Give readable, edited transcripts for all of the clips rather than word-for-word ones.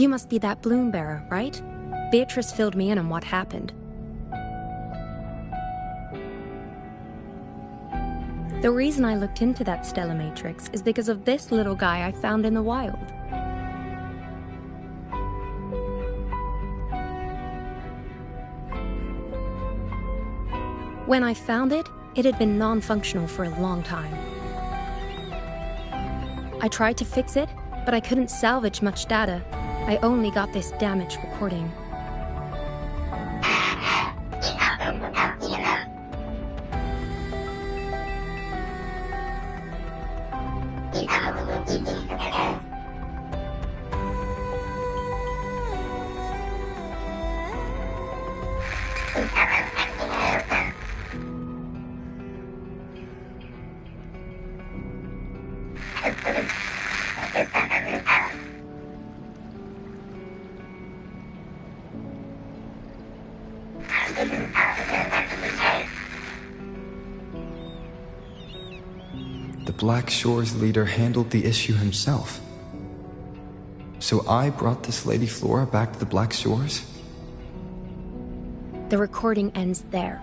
You must be that bloom bearer, right? Beatrice filled me in on what happened. The reason I looked into that Stella Matrix is because of this little guy I found in the wild. When I found it, it had been non-functional for a long time. I tried to fix it, but I couldn't salvage much data. I only got this damaged recording. The Black Shores leader handled the issue himself. So I brought this Lady Flora back to the Black Shores? The recording ends there.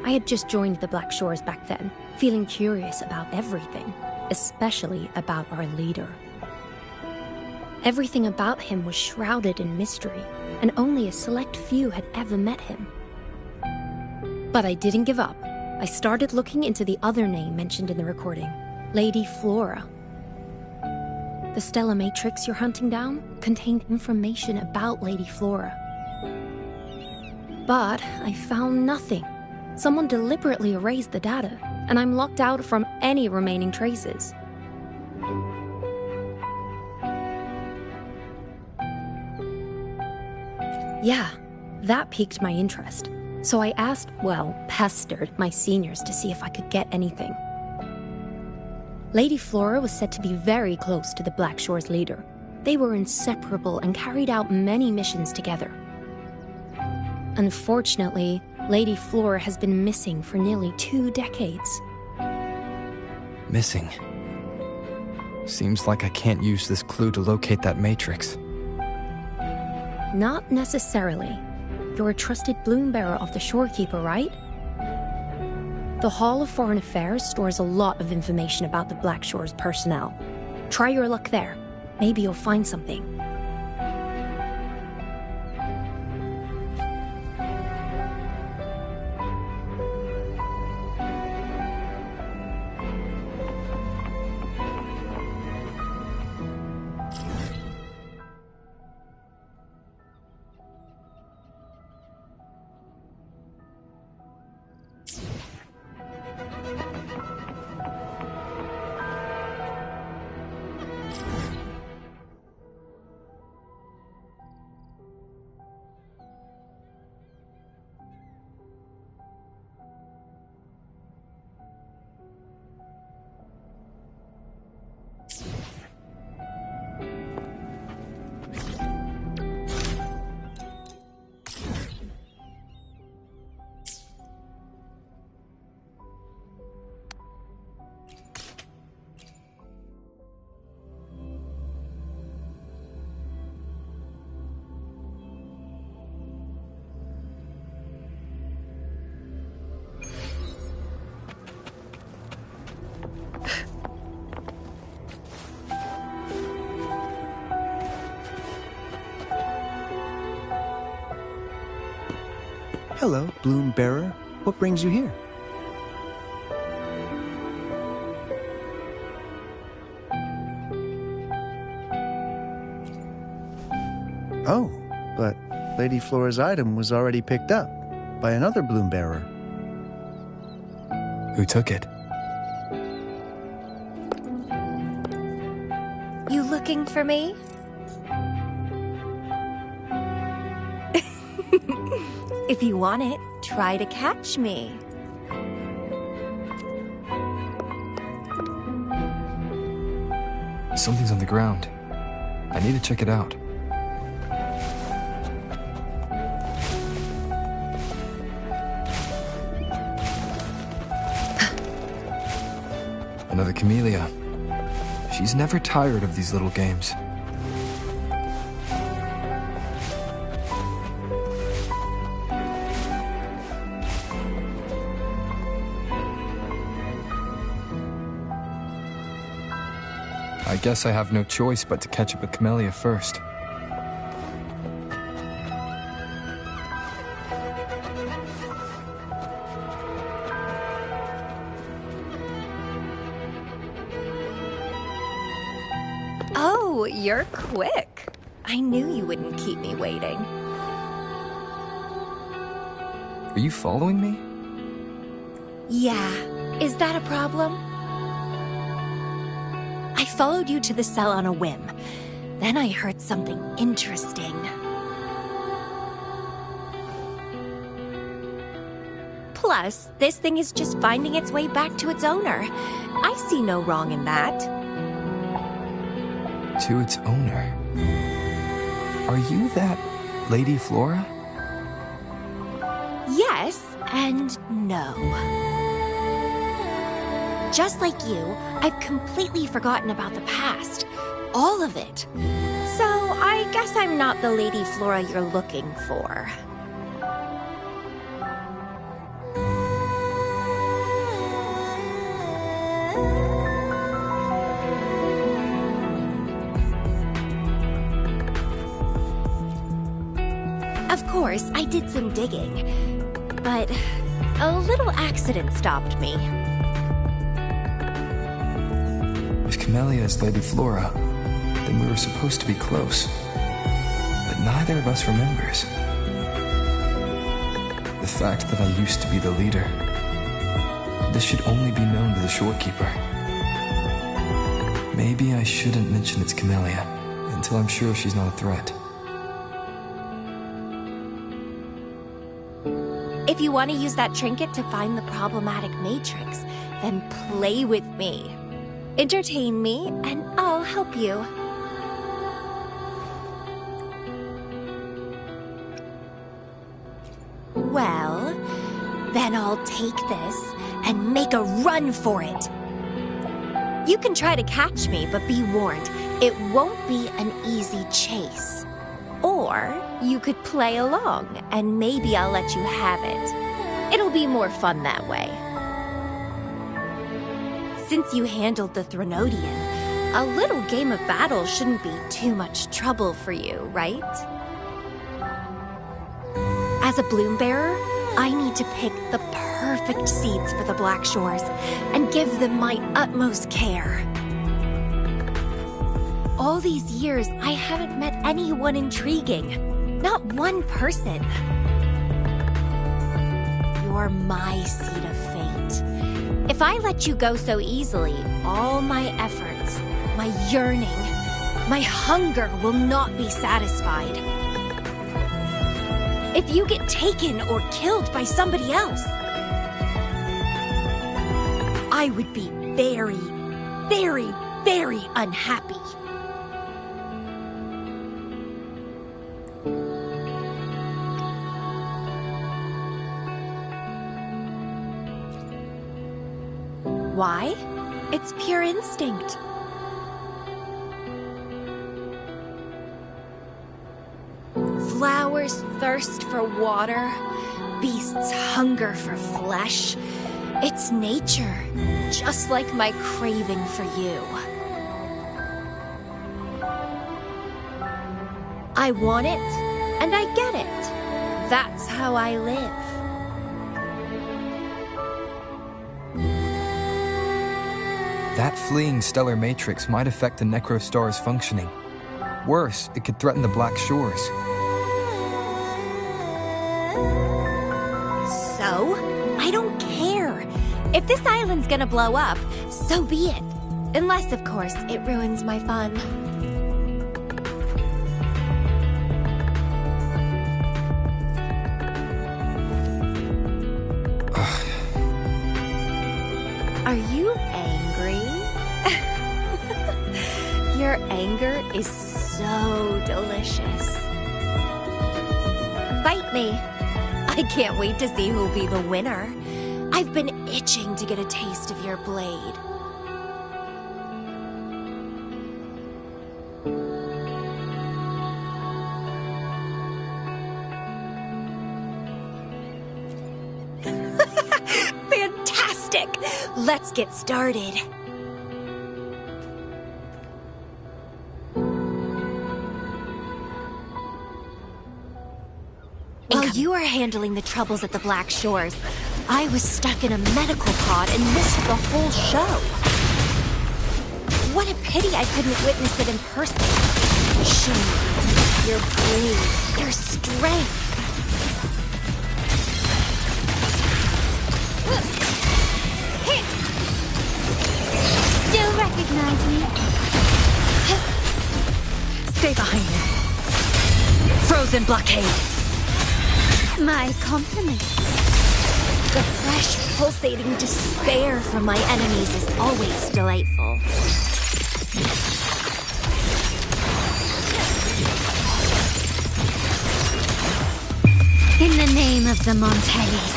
I had just joined the Black Shores back then, feeling curious about everything, especially about our leader. Everything about him was shrouded in mystery, and only a select few had ever met him. But I didn't give up. I started looking into the other name mentioned in the recording, Lady Flora. The Stella Matrix you're hunting down contained information about Lady Flora. But I found nothing. Someone deliberately erased the data, and I'm locked out from any remaining traces. Yeah, that piqued my interest. So I asked, pestered my seniors to see if I could get anything. Lady Flora was said to be very close to the Black Shores leader. They were inseparable and carried out many missions together. Unfortunately, Lady Flora has been missing for nearly 2 decades. Missing? Seems like I can't use this clue to locate that matrix. Not necessarily. You're a trusted bloom bearer of the Shorekeeper, right? The Hall of Foreign Affairs stores a lot of information about the Black Shores personnel. Try your luck there. Maybe you'll find something. Hello, Bloom Bearer. What brings you here? Oh, but Lady Flora's item was already picked up by another Bloom Bearer. Who took it? You looking for me? If you want it, try to catch me. Something's on the ground. I need to check it out. Another Camellya. She's never tired of these little games. I guess I have no choice but to catch up with Camellya first. Oh, you're quick. I knew you wouldn't keep me waiting. Are you following me? Yeah, is that a problem? I followed you to the cell on a whim. Then I heard something interesting. Plus, this thing is just finding its way back to its owner. I see no wrong in that. To its owner? Are you that Lady Flora? Yes and no. Just like you, I've completely forgotten about the past. All of it. So I guess I'm not the Lady Flora you're looking for. Of course, I did some digging, but a little accident stopped me. If Camellya is Lady Flora, then we were supposed to be close. But neither of us remembers. The fact that I used to be the leader. This should only be known to the shorekeeper. Maybe I shouldn't mention it's Camellya until I'm sure she's not a threat. If you want to use that trinket to find the problematic matrix, then play with me. Entertain me, and I'll help you. Well, then I'll take this and make a run for it. You can try to catch me, but be warned, it won't be an easy chase. Or you could play along, and maybe I'll let you have it. It'll be more fun that way. Since you handled the Threnodian, a little game of battle shouldn't be too much trouble for you, right? As a bloom bearer, I need to pick the perfect seeds for the Black Shores and give them my utmost care. All these years, I haven't met anyone intriguing. Not one person. You're my seed of fate. If I let you go so easily, all my efforts, my yearning, my hunger will not be satisfied. If you get taken or killed by somebody else, I would be very, very, very unhappy. Why? It's pure instinct. Flowers thirst for water, beasts hunger for flesh. It's nature, just like my craving for you. I want it, and I get it. That's how I live. That fleeing stellar matrix might affect the Necrostar's functioning. Worse, it could threaten the Black Shores. So? I don't care. If this island's gonna blow up, so be it. Unless, of course, it ruins my fun. Are you angry? Your anger is so delicious. Fight me. I can't wait to see who'll be the winner. I've been itching to get a taste of your blade. Fantastic! Let's get started. While you were handling the troubles at the Black Shores, I was stuck in a medical pod and missed the whole show. What a pity I couldn't witness it in person. Show me your brain, your strength. Still recognize me? Stay behind me. Frozen blockade. My compliments. The fresh, pulsating despair from my enemies is always delightful. In the name of the Montellis.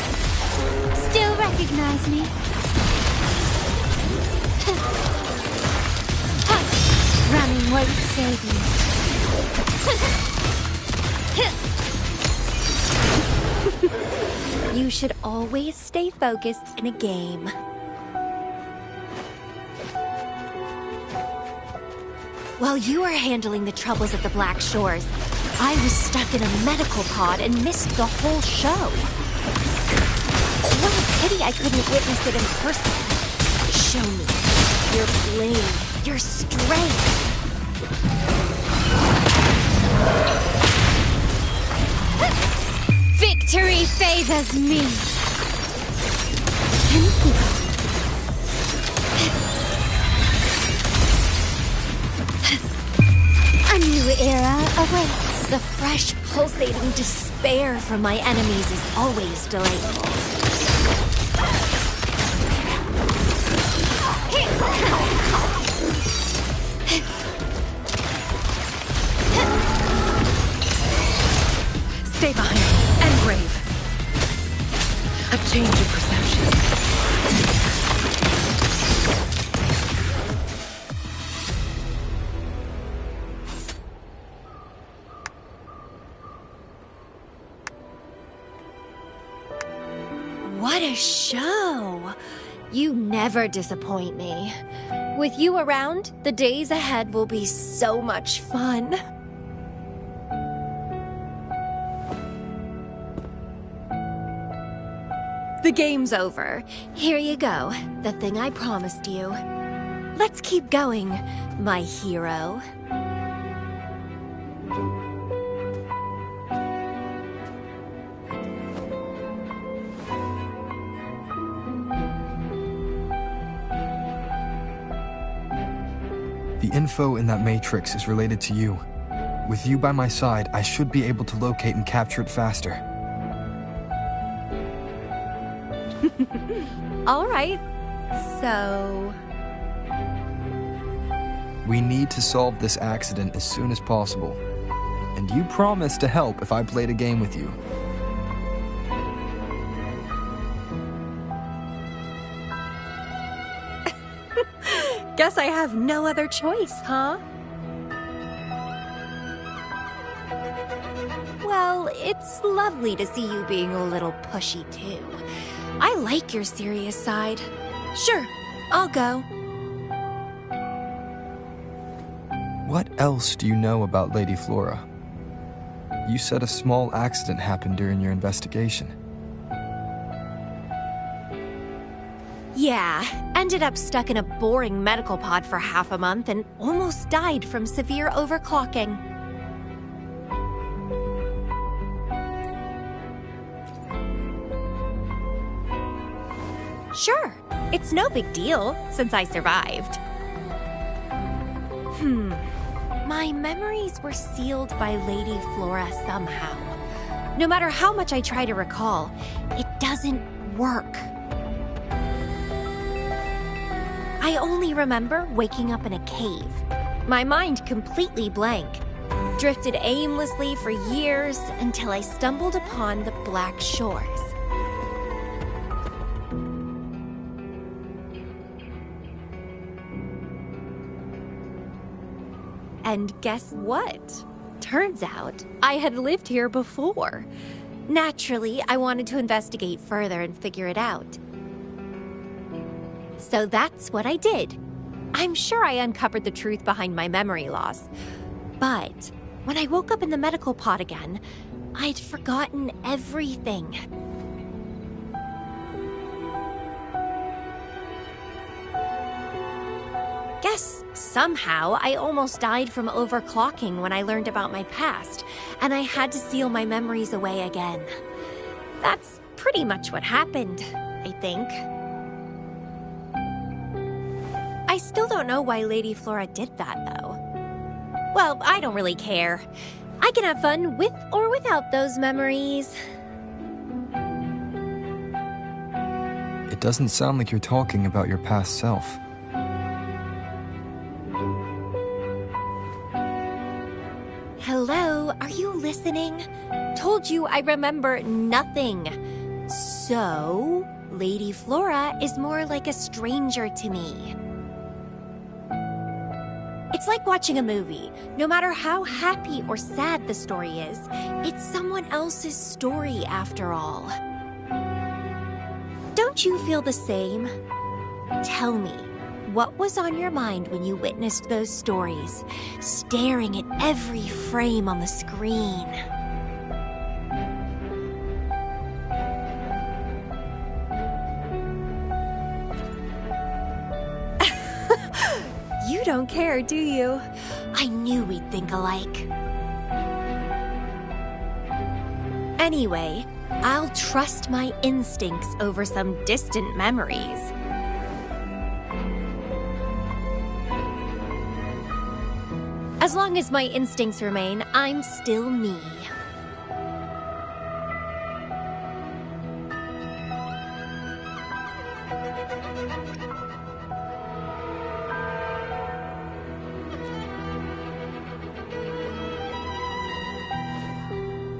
Still recognize me? Running won't save you. You should always stay focused in a game. While you were handling the troubles at the Black Shores, I was stuck in a medical pod and missed the whole show. What a pity I couldn't witness it in person. Show me your blade, your strength. Victory favors me. A new era awaits. The fresh, pulsating despair from my enemies is always delightful. Stay behind me and brave. A change of perception. What a show! You never disappoint me. With you around, the days ahead will be so much fun. The game's over. Here you go, the thing I promised you. Let's keep going, my hero. The info in that matrix is related to you. With you by my side, I should be able to locate and capture it faster. All right. So... We need to solve this accident as soon as possible. And you promised to help if I played a game with you. Guess I have no other choice, huh? Well, it's lovely to see you being a little pushy, too. I like your serious side. Sure, I'll go. What else do you know about Lady Flora? You said a small accident happened during your investigation. Yeah, ended up stuck in a boring medical pod for half a month and almost died from severe overclocking. Sure, it's no big deal since I survived. My memories were sealed by Lady Flora somehow. No matter how much I try to recall, it doesn't work. I only remember waking up in a cave, my mind completely blank, drifted aimlessly for years until I stumbled upon the Black Shores. And guess what? Turns out I had lived here before. Naturally, I wanted to investigate further and figure it out. So that's what I did. I'm sure I uncovered the truth behind my memory loss. But when I woke up in the medical pod again, I'd forgotten everything. Guess somehow I almost died from overclocking when I learned about my past, and I had to seal my memories away again. That's pretty much what happened, I think. I still don't know why Lady Flora did that, though. Well, I don't really care. I can have fun with or without those memories. It doesn't sound like you're talking about your past self. Hello, are you listening? Told you I remember nothing. So, Lady Flora is more like a stranger to me. It's like watching a movie. No matter how happy or sad the story is, it's someone else's story after all. Don't you feel the same? Tell me, what was on your mind when you witnessed those stories, staring at every frame on the screen? You don't care, do you? I knew we'd think alike. Anyway, I'll trust my instincts over some distant memories. As long as my instincts remain, I'm still me.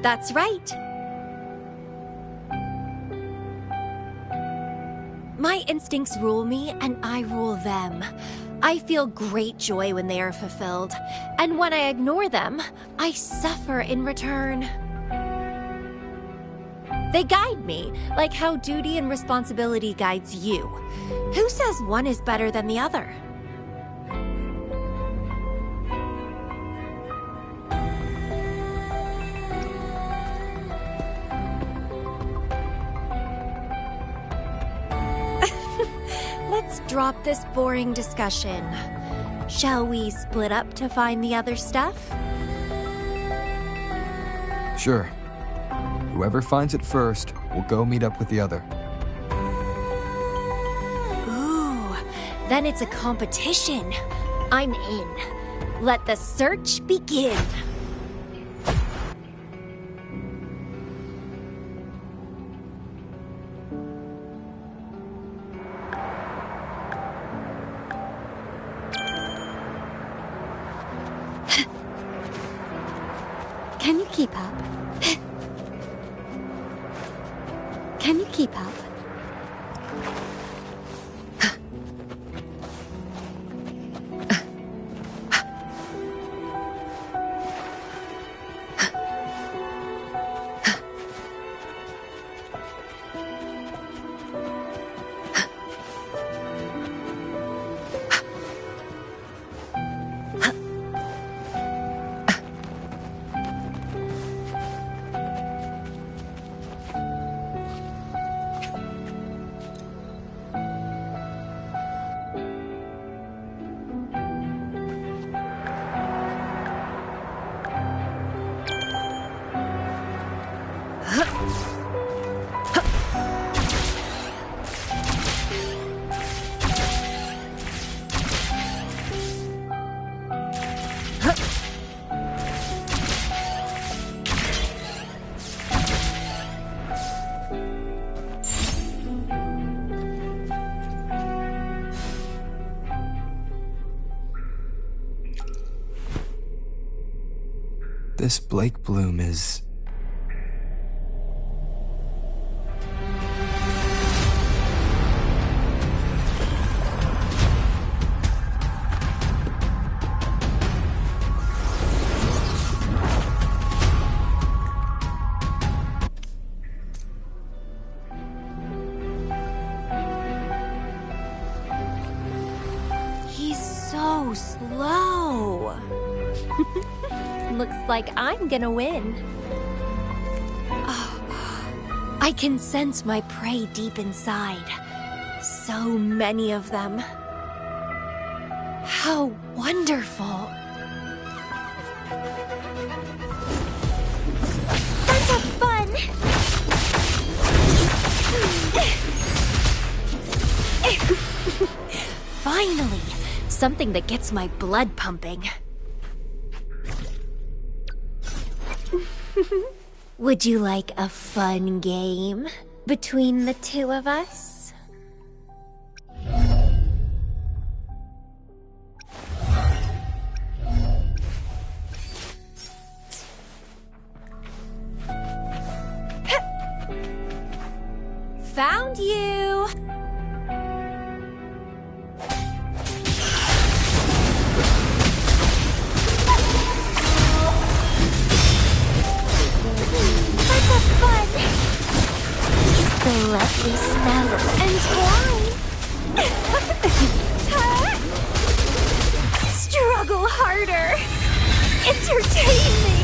That's right. My instincts rule me, and I rule them. I feel great joy when they are fulfilled, and when I ignore them, I suffer in return. They guide me, like how duty and responsibility guides you. Who says one is better than the other? Let's drop this boring discussion. Shall we split up to find the other stuff? Sure. Whoever finds it first will go meet up with the other. Ooh, then it's a competition. I'm in. Let the search begin. Can you keep up? Can you keep up? This Blake Bloom is... He's so slow. Looks like I'm gonna win. I can sense my prey deep inside. So many of them. How wonderful. Let's have fun. Finally, something that gets my blood pumping. Would you like a fun game between the two of us? Found you! Let's have fun! The lovely smell and wine! Struggle harder! Entertain me!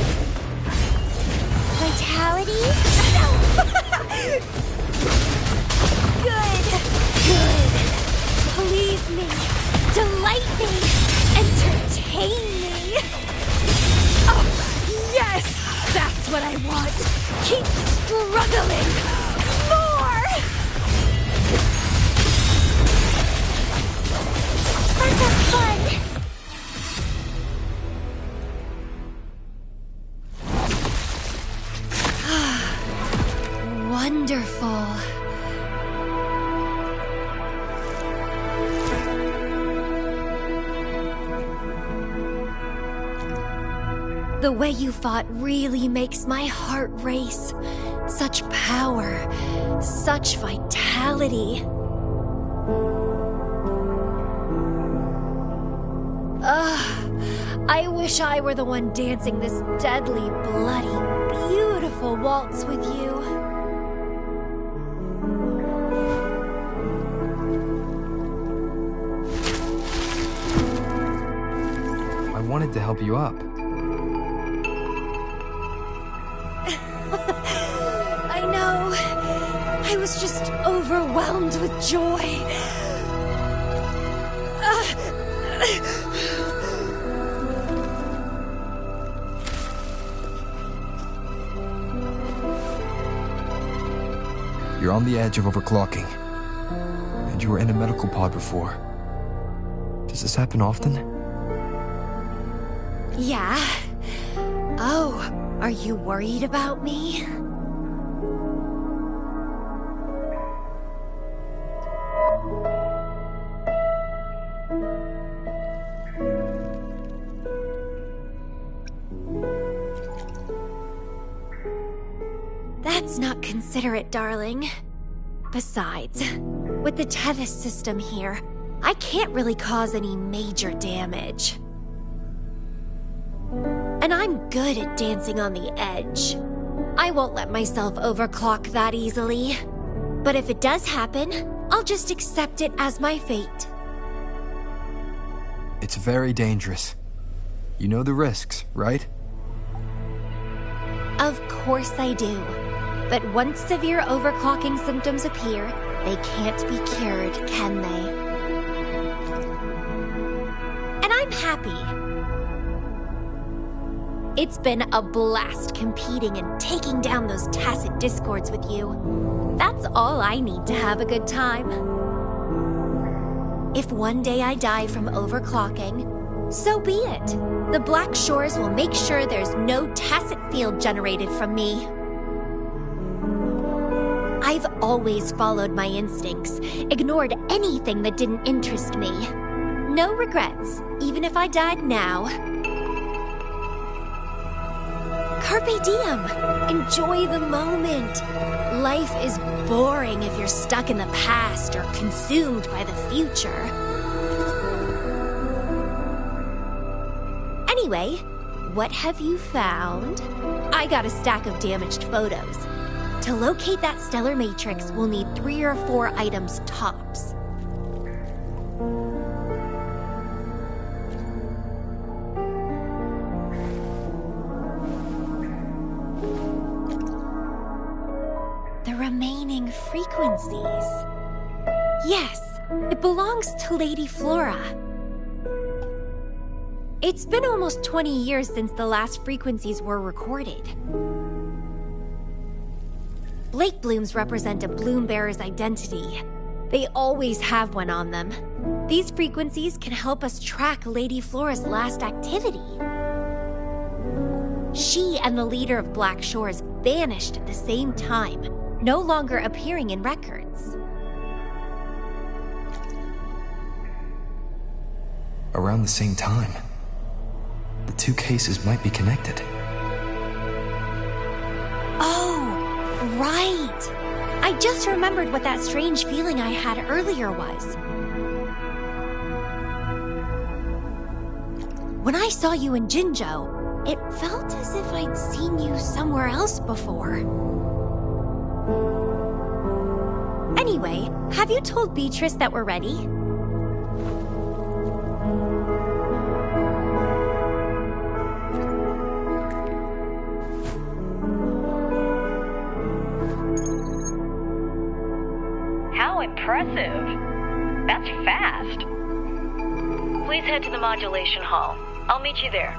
Vitality? Good! Good! Please me! Delight me! Entertain me! Oh, yes! That's what I want! Keep struggling! More! Let's have fun! Wonderful. The way you fought really makes my heart race. Such power, such vitality. I wish I were the one dancing this deadly, bloody, beautiful waltz with you. I wanted to help you up. I know. I was just overwhelmed with joy. You're on the edge of overclocking. And you were in a medical pod before. Does this happen often? Yeah. Oh, are you worried about me? That's not considerate, darling. Besides, with the Tevis system here, I can't really cause any major damage. And I'm good at dancing on the edge. I won't let myself overclock that easily. But if it does happen, I'll just accept it as my fate. It's very dangerous. You know the risks, right? Of course I do. But once severe overclocking symptoms appear, they can't be cured, can they? And I'm happy. It's been a blast competing and taking down those tacit discords with you. That's all I need to have a good time. If one day I die from overclocking, so be it. The Black Shores will make sure there's no tacit field generated from me. I've always followed my instincts, ignored anything that didn't interest me. No regrets, even if I died now. Carpe diem. Enjoy the moment. Life is boring if you're stuck in the past or consumed by the future. Anyway, what have you found? I got a stack of damaged photos. To locate that stellar matrix, we'll need 3 or 4 items tops. The remaining frequencies. Yes, it belongs to Lady Flora. It's been almost 20 years since the last frequencies were recorded. Lake blooms represent a bloom bearer's identity. They always have one on them. These frequencies can help us track Lady Flora's last activity. She and the leader of Black Shores vanished at the same time, no longer appearing in records. Around the same time. The two cases might be connected. Oh, right! I just remembered what that strange feeling I had earlier was. When I saw you in Jinzhou, it felt as if I'd seen you somewhere else before. Anyway, have you told Beatrice that we're ready? How impressive. That's fast. Please head to the modulation hall. I'll meet you there.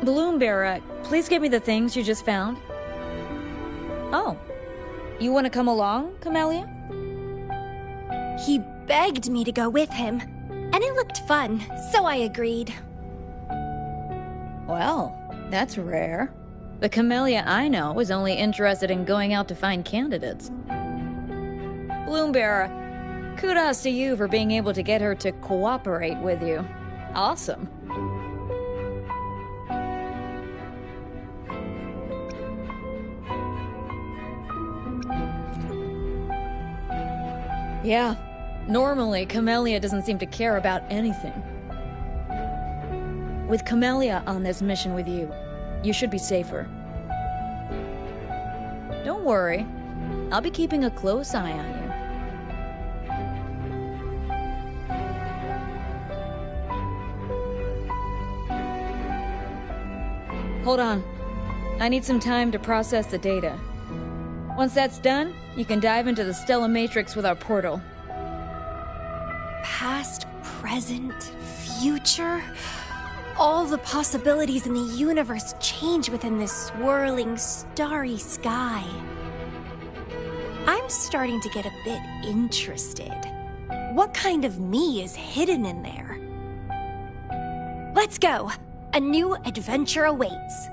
Bloombearer, please give me the things you just found. Oh, you want to come along, Camellya? He begged me to go with him, and it looked fun, so I agreed. Well, that's rare. The Camellya I know is only interested in going out to find candidates. Bloombearer, kudos to you for being able to get her to cooperate with you. Awesome. Yeah, normally Camellya doesn't seem to care about anything. With Camellya on this mission with you, you should be safer. Don't worry, I'll be keeping a close eye on you. Hold on. I need some time to process the data. Once that's done, you can dive into the Stella Matrix with our portal. Past, present, future... all the possibilities in the universe change within this swirling, starry sky. I'm starting to get a bit interested. What kind of me is hidden in there? Let's go! A new adventure awaits.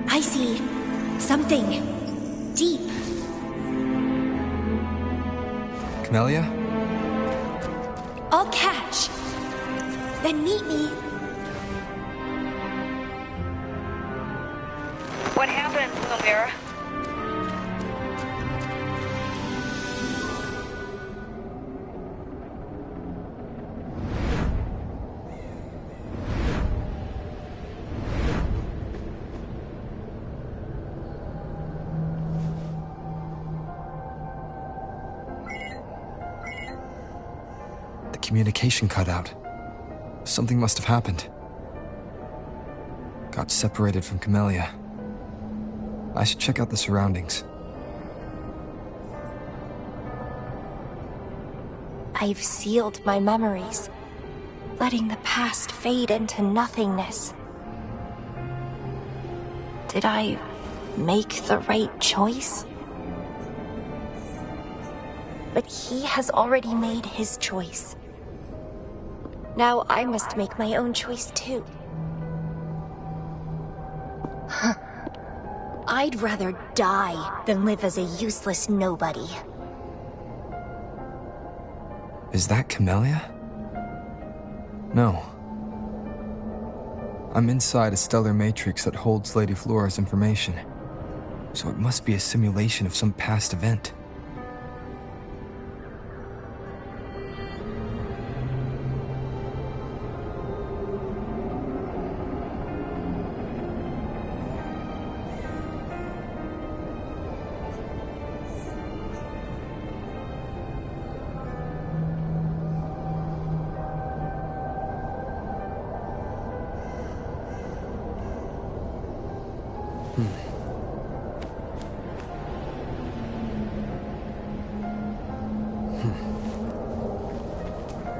I see something deep. Camellya? I'll catch. Then meet me. What happened, Camellya? communication cut out. Something must have happened. Got separated from Camellya. I should check out the surroundings. I've sealed my memories, letting the past fade into nothingness. Did I make the right choice? But he has already made his choice. Now I must make my own choice too. I'd rather die than live as a useless nobody. Is that Camellya? No. I'm inside a stellar matrix that holds Lady Flora's information. So it must be a simulation of some past event.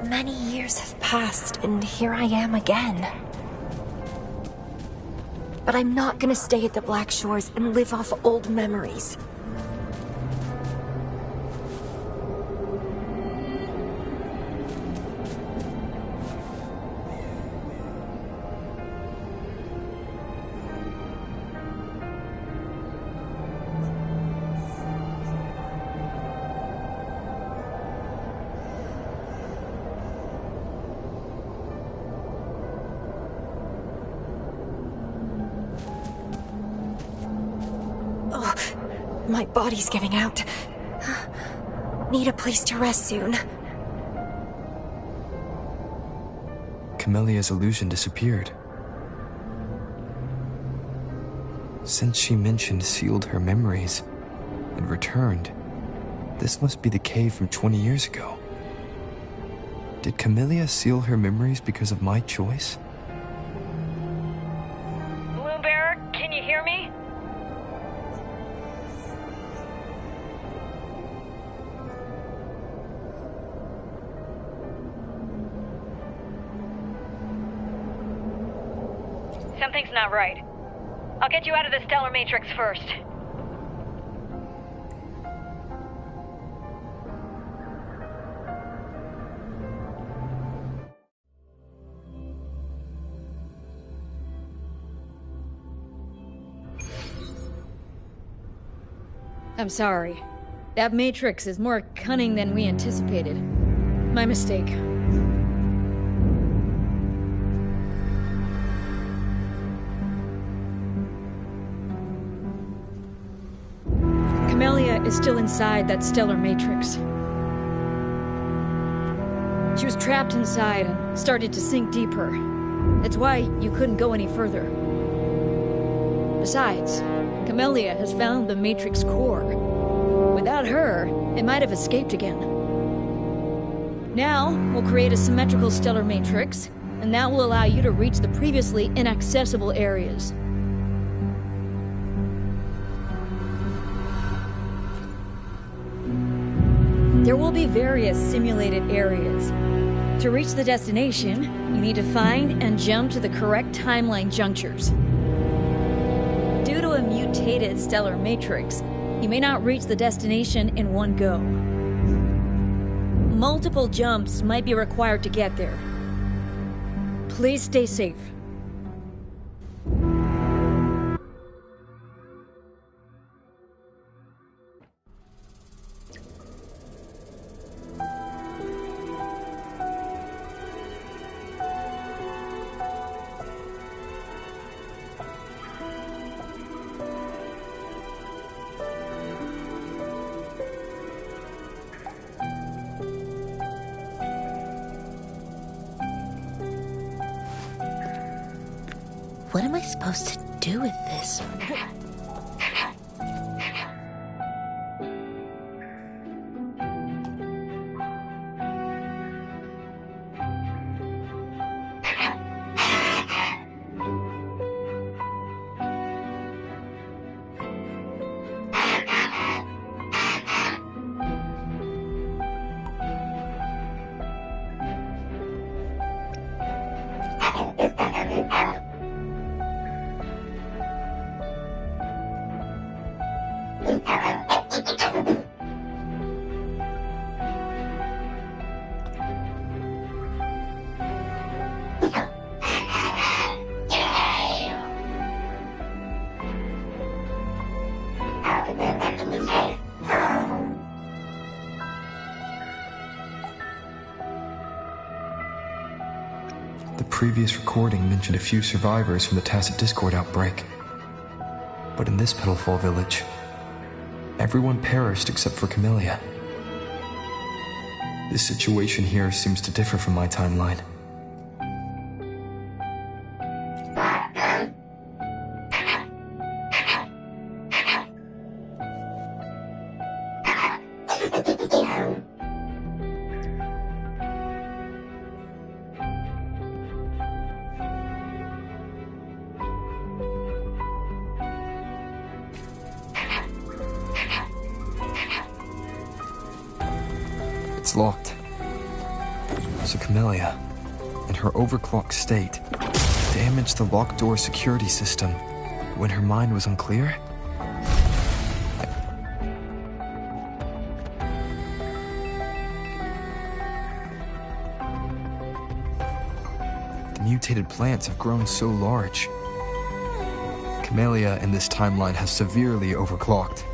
Many years have passed, and here I am again. But I'm not gonna stay at the Black Shores and live off old memories. My body's giving out. Need a place to rest soon. Camellya's illusion disappeared. Since she mentioned sealed her memories and returned, this must be the cave from 20 years ago. Did Camellya seal her memories because of my choice? Bloombearer, can you hear me? Something's not right. I'll get you out of the stellar matrix first. I'm sorry. That matrix is more cunning than we anticipated. My mistake. Camellya is still inside that stellar matrix. She was trapped inside and started to sink deeper. That's why you couldn't go any further. Besides, Camellya has found the matrix core. Without her, it might have escaped again. Now, we'll create a symmetrical stellar matrix, and that will allow you to reach the previously inaccessible areas. There will be various simulated areas. To reach the destination, you need to find and jump to the correct timeline junctures. Due to a mutated stellar matrix, you may not reach the destination in one go. Multiple jumps might be required to get there. Please stay safe. What am I supposed to do with this? The previous recording mentioned a few survivors from the Tacit Discord outbreak. But in this Petalfall village, everyone perished except for Camellya. This situation here seems to differ from my timeline. It's locked. So Camellya, in her overclocked state, damaged the locked door security system when her mind was unclear? The mutated plants have grown so large. Camellya in this timeline has severely overclocked.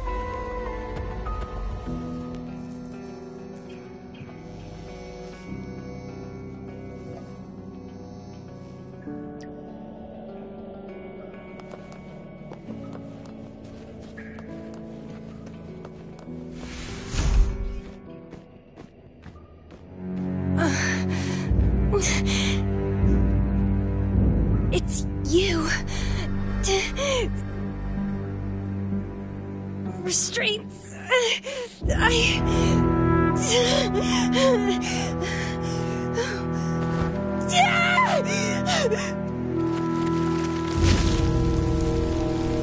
It's you. Restraints.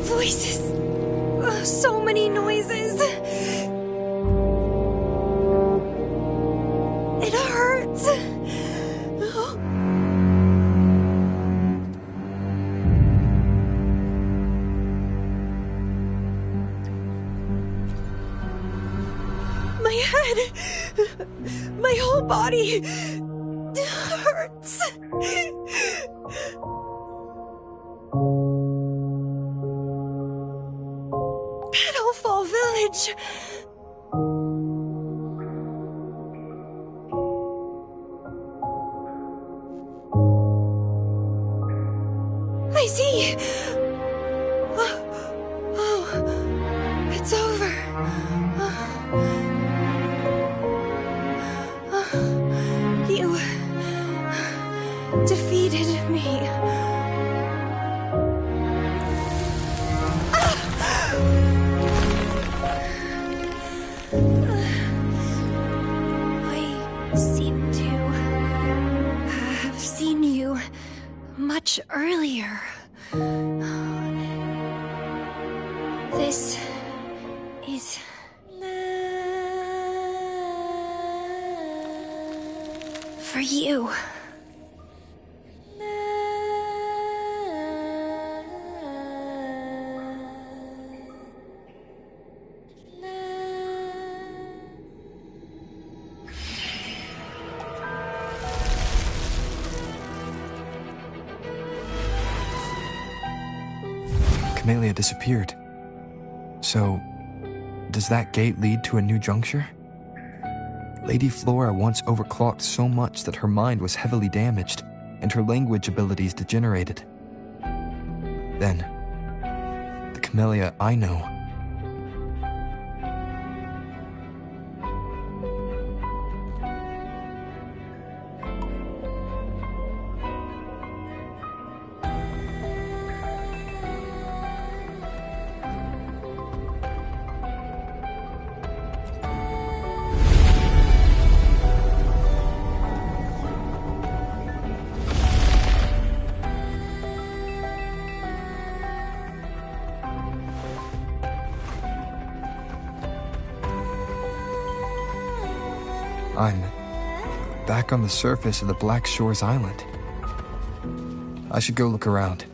Voices. So many noises. It hurts. My head, my whole body hurts. Petalfall Village. I see. Oh, it's over. You defeated me. I seem to have seen you much earlier. This is for you. Camellya disappeared. So, does that gate lead to a new juncture? Lady Flora once overclocked so much that her mind was heavily damaged and her language abilities degenerated. Then, the Camellya I know. I'm back on the surface of the Black Shores Island. I should go look around.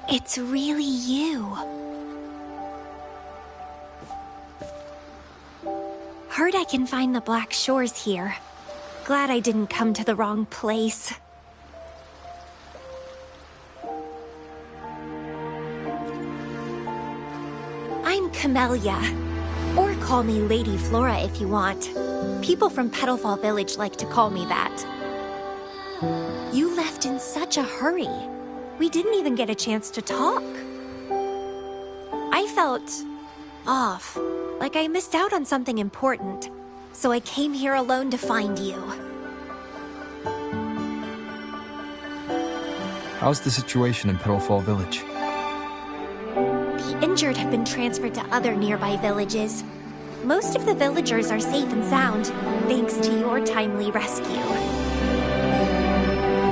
It's really you. Heard I can find the Black Shores here. Glad I didn't come to the wrong place. I'm Camellya. Or call me Lady Flora if you want. People from Petalfall Village like to call me that. You left in such a hurry. We didn't even get a chance to talk. I felt off, like I missed out on something important. So I came here alone to find you. How's the situation in Petalfall Village? The injured have been transferred to other nearby villages. Most of the villagers are safe and sound, thanks to your timely rescue.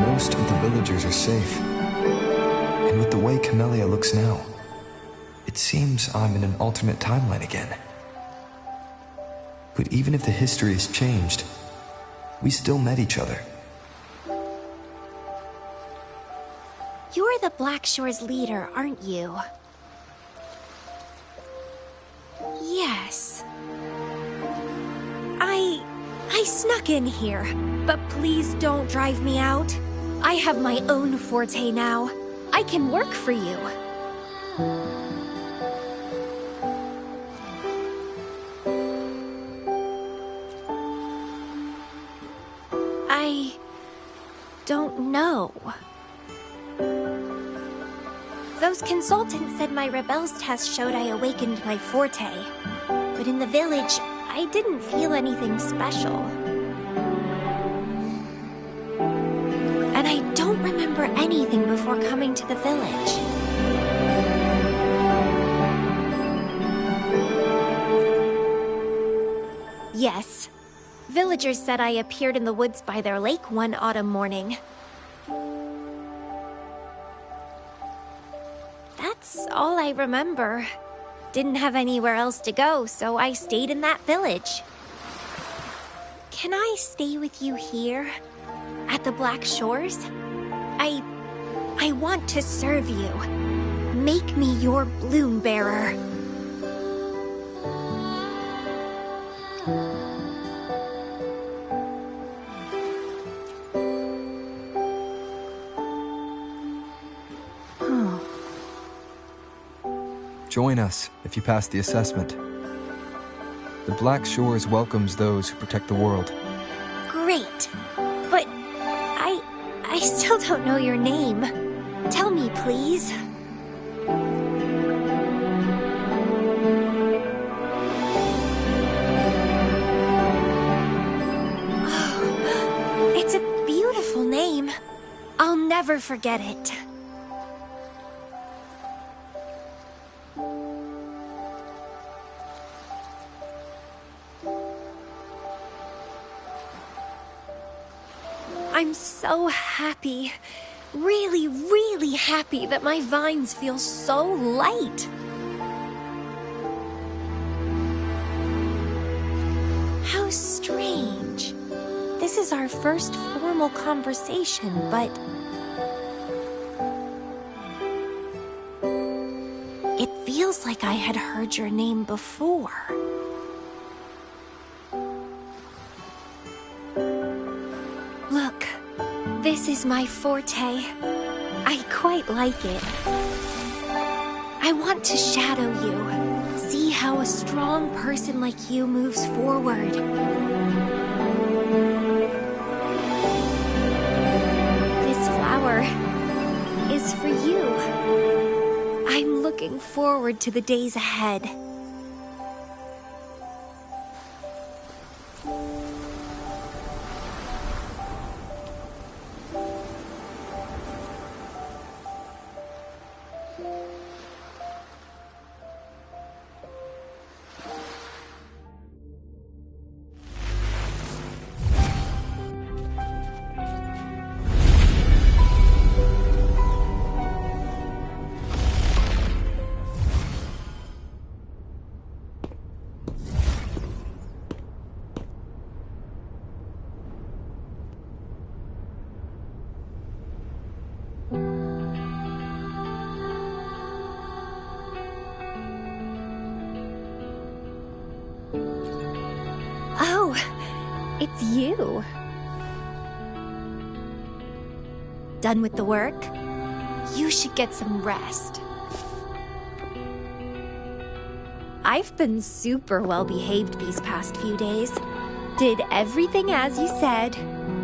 Most of the villagers are safe. And with the way Camellya looks now, it seems I'm in an alternate timeline again. But even if the history has changed, we still met each other. You're the Black Shores leader, aren't you? Yes. I snuck in here, but please don't drive me out. I have my own forte now. I can work for you. I don't know. Those consultants said my rebels test showed I awakened my forte. But in the village, I didn't feel anything special. And I don't remember anything before coming to the village. Yes. Villagers said I appeared in the woods by their lake one autumn morning. That's all I remember. Didn't have anywhere else to go, so I stayed in that village. Can I stay with you here? At the Black Shores? I want to serve you. Make me your bloom bearer. Join us if you pass the assessment. The Black Shores welcomes those who protect the world. Great. But I still don't know your name. Tell me, please. Oh, it's a beautiful name. I'll never forget it. I'm so happy, really, really happy that my vines feel so light. How strange. This is our first formal conversation, but... it feels like I had heard your name before. Look, this is my forte. I quite like it. I want to shadow you, see how a strong person like you moves forward. This flower is for you. I'm looking forward to the days ahead. Oh, it's you. Done with the work? You should get some rest. I've been super well behaved these past few days. Did everything as you said.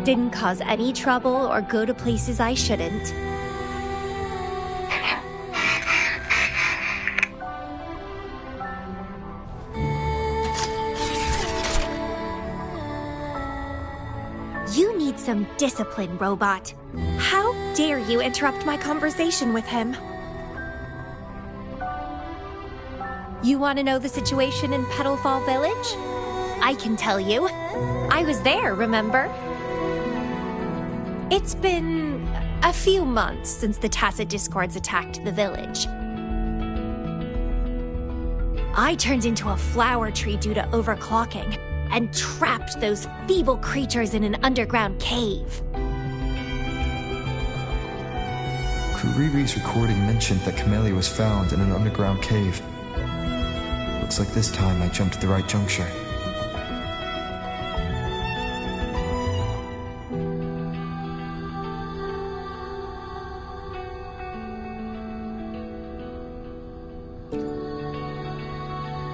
Didn't cause any trouble or go to places I shouldn't. You need some discipline, robot. How dare you interrupt my conversation with him? You want to know the situation in Petalfall Village? I can tell you. I was there, remember? It's been a few months since the Tacit Discords attacked the village. I turned into a flower tree due to overclocking, and trapped those feeble creatures in an underground cave. Kuriri's recording mentioned that Camellya was found in an underground cave. Looks like this time I jumped at the right juncture.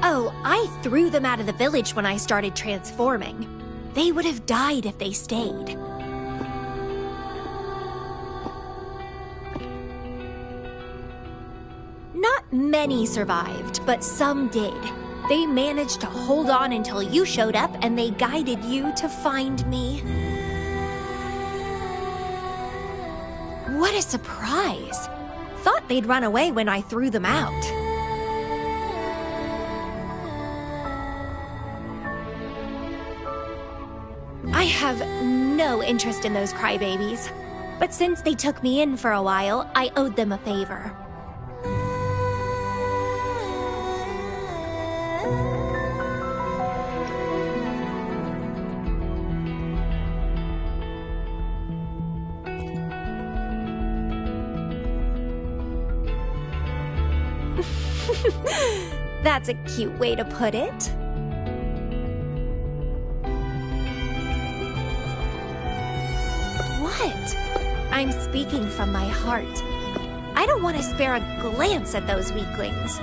Oh, I threw them out of the village when I started transforming. They would have died if they stayed. Not many survived, but some did. They managed to hold on until you showed up, and they guided you to find me. What a surprise! Thought they'd run away when I threw them out. I have no interest in those crybabies, but since they took me in for a while, I owed them a favor. That's a cute way to put it. What? I'm speaking from my heart. I don't want to spare a glance at those weaklings.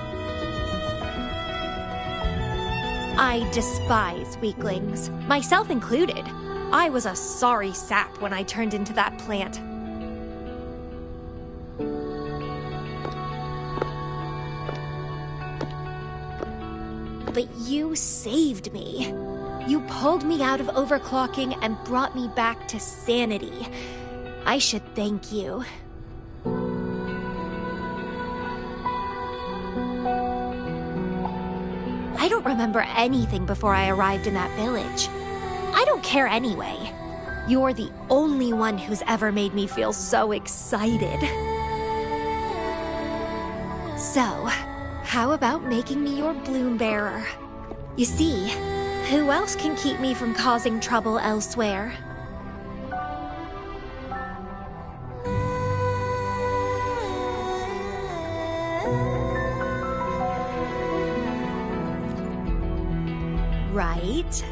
I despise weaklings, myself included. I was a sorry sap when I turned into that plant. But you saved me. You pulled me out of overclocking and brought me back to sanity. I should thank you. I don't remember anything before I arrived in that village. I don't care anyway. You're the only one who's ever made me feel so excited. So, how about making me your bloom bearer? You see, Who else can keep me from causing trouble elsewhere? Right?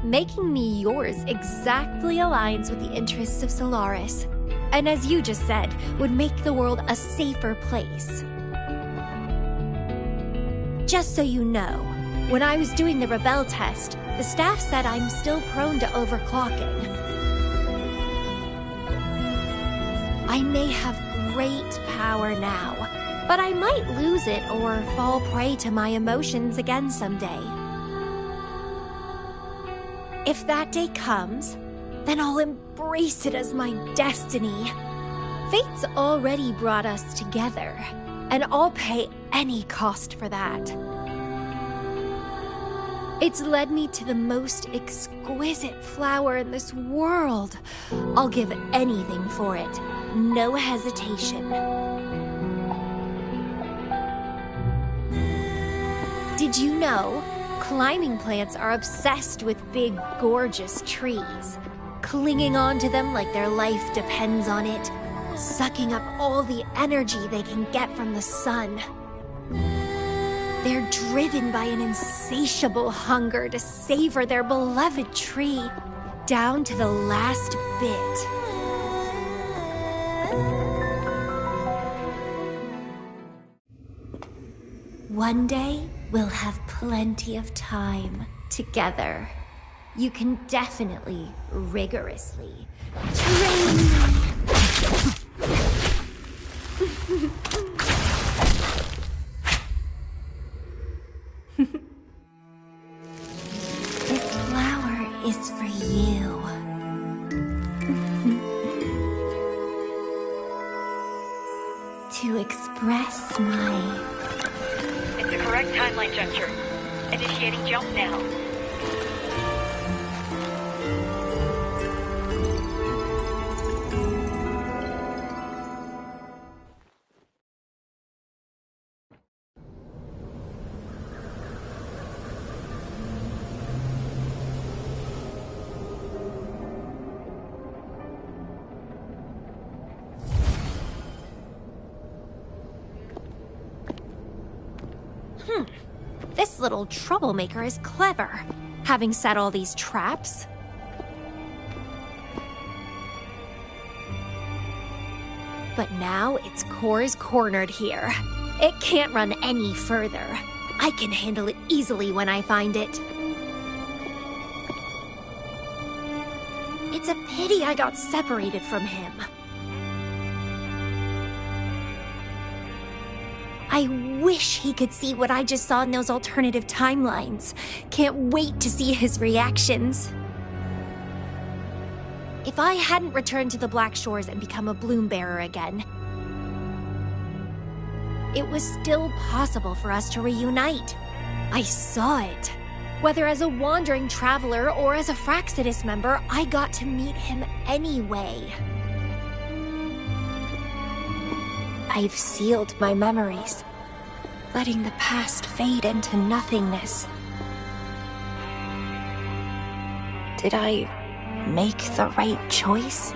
Making me yours exactly aligns with the interests of Solaris, and as you just said, would make the world a safer place. Just so you know, when I was doing the Rebel test, the staff said I'm still prone to overclocking. I may have great power now, but I might lose it or fall prey to my emotions again someday. If that day comes, then I'll embrace it as my destiny. Fate's already brought us together, and I'll pay any cost for that. It's led me to the most exquisite flower in this world. I'll give anything for it, no hesitation. Did you know? Climbing plants are obsessed with big, gorgeous trees, clinging onto them like their life depends on it, sucking up all the energy they can get from the sun. They're driven by an insatiable hunger to savor their beloved tree, down to the last bit. One day, we'll have plenty of time together. You can definitely, rigorously train me. This flower is for you. To express my... It's the correct timeline juncture. Initiating jump now. This little troublemaker is clever, having set all these traps. But now its core is cornered here. It can't run any further. I can handle it easily when I find it. It's a pity I got separated from him. I wish he could see what I just saw in those alternative timelines. Can't wait to see his reactions. If I hadn't returned to the Black Shores and become a bloom bearer again, it was still possible for us to reunite. I saw it. Whether as a wandering traveler or as a Fraxidus member, I got to meet him anyway. I've sealed my memories, letting the past fade into nothingness. Did I make the right choice?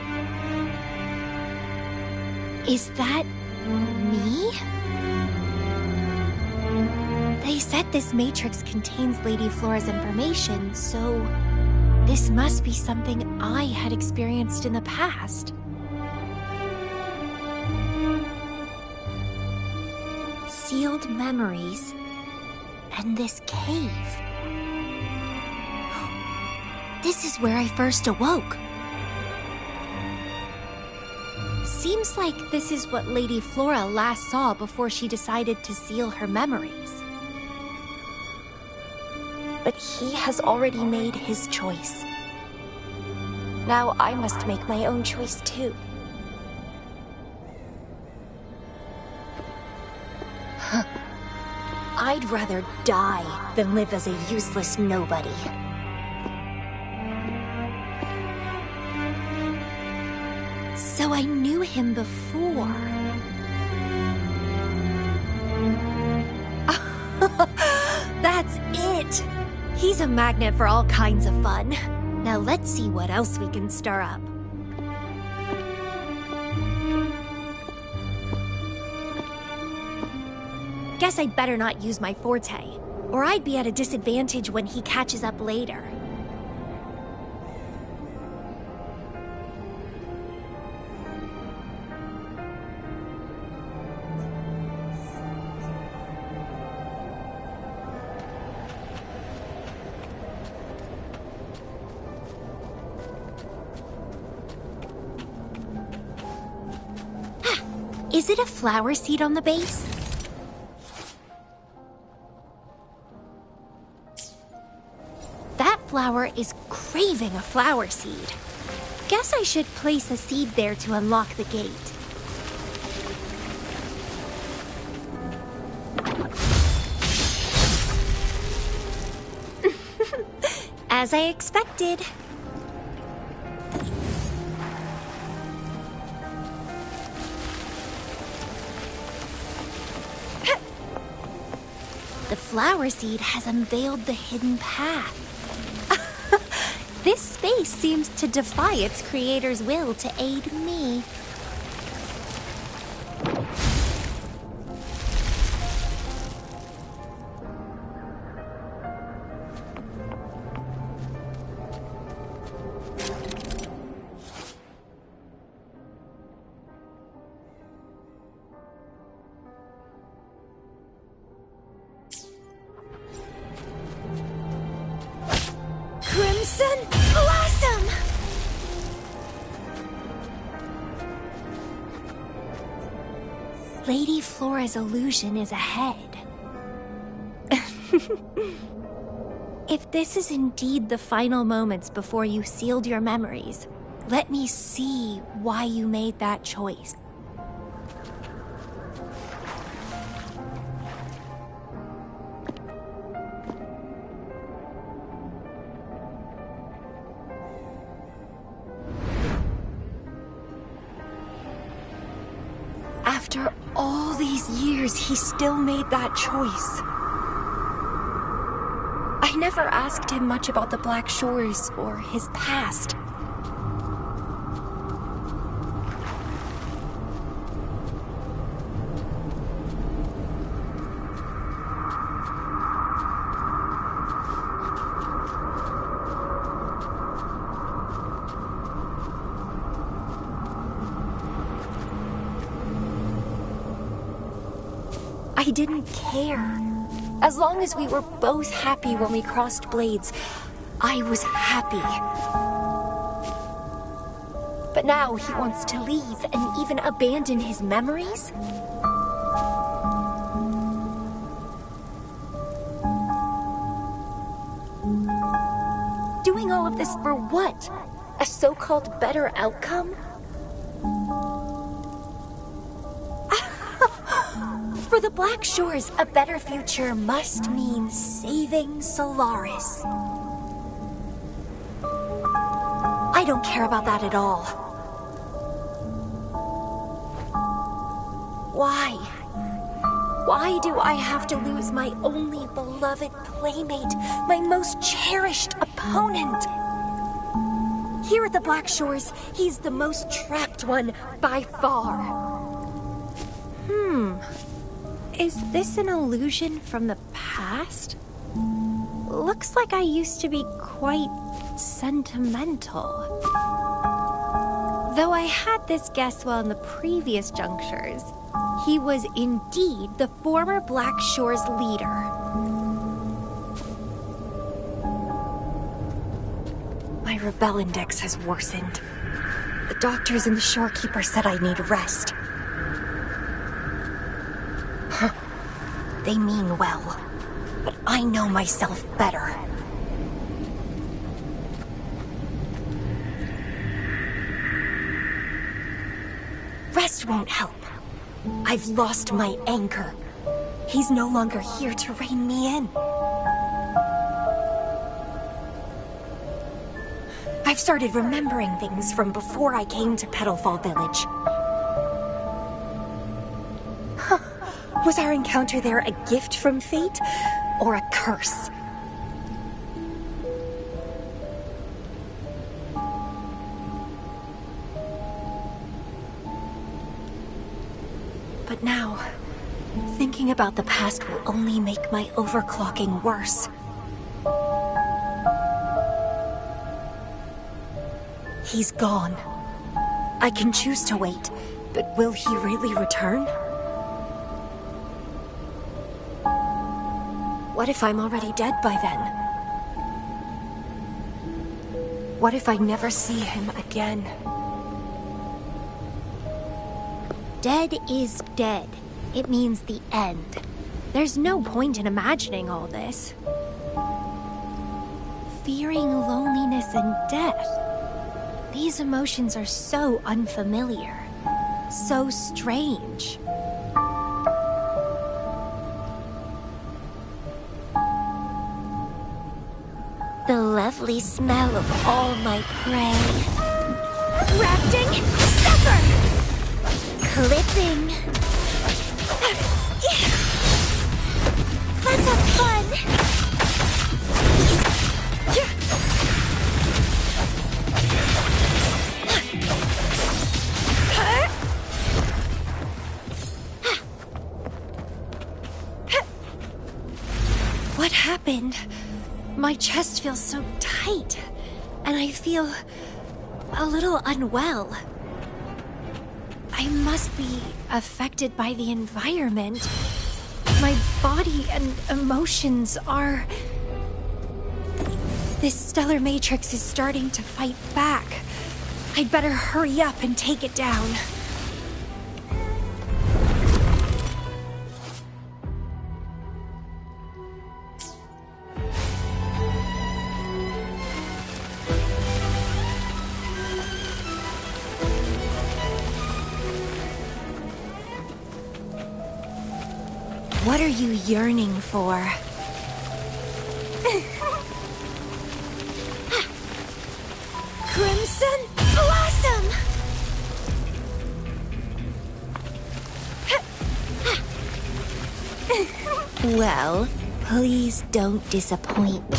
Is that me? They said this matrix contains Lady Flora's information, so this must be something I had experienced in the past. Sealed memories, and this cave. This is where I first awoke. Seems like this is what Lady Flora last saw before she decided to seal her memories. But he has already made his choice. Now I must make my own choice too. I'd rather die than live as a useless nobody. So I knew him before. That's it! He's a magnet for all kinds of fun. Now let's see what else we can stir up. Guess I'd better not use my forte, or I'd be at a disadvantage when he catches up later. Is it a flower seed on the base? That flower is craving a flower seed. Guess I should place a seed there to unlock the gate. As I expected. The flower seed has unveiled the hidden path. This space seems to defy its creator's will to aid me. Crimson Blossom! Lady Flora's illusion is ahead. If this is indeed the final moments before you sealed your memories, let me see why you made that choice. After all these years, he still made that choice. I never asked him much about the Black Shores or his past. I didn't care. As long as we were both happy when we crossed blades, I was happy. But now he wants to leave and even abandon his memories? Doing all of this for what? A so-called better outcome? For the Black Shores, a better future must mean saving Solaris. I don't care about that at all. Why? Why do I have to lose my only beloved playmate, my most cherished opponent? Here at the Black Shores, he's the most trapped one by far. Is this an illusion from the past? Looks like I used to be quite sentimental. Though I had this guess while in the previous junctures, he was indeed the former Black Shores leader. My rebel index has worsened. The doctors and the shorekeeper said I need rest. They mean well, but I know myself better. Rest won't help. I've lost my anchor. He's no longer here to rein me in. I've started remembering things from before I came to Petalfall Village. Was our encounter there a gift from fate, or a curse? But now, thinking about the past will only make my overclocking worse. He's gone. I can choose to wait, but will he really return? What if I'm already dead by then? What if I never see him again? Dead is dead. It means the end. There's no point in imagining all this. Fearing loneliness and death. These emotions are so unfamiliar. So strange. The lovely smell of all my prey. Rafting, suffer! Clipping. Let's have fun! What happened? My chest feels so tight, and I feel a little unwell. I must be affected by the environment. My body and emotions are... This stellar matrix is starting to fight back. I'd better hurry up and take it down. What are you yearning for? Crimson Blossom! Well, please don't disappoint me.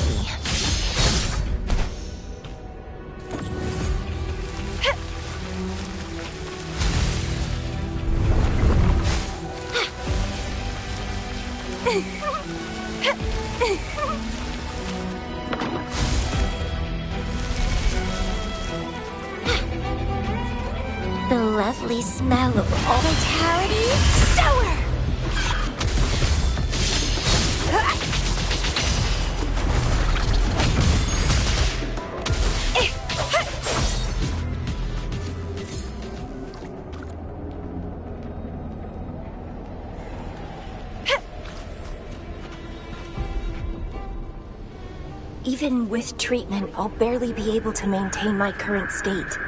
The lovely smell of all Vitality, sour! Even with treatment, I'll barely be able to maintain my current state.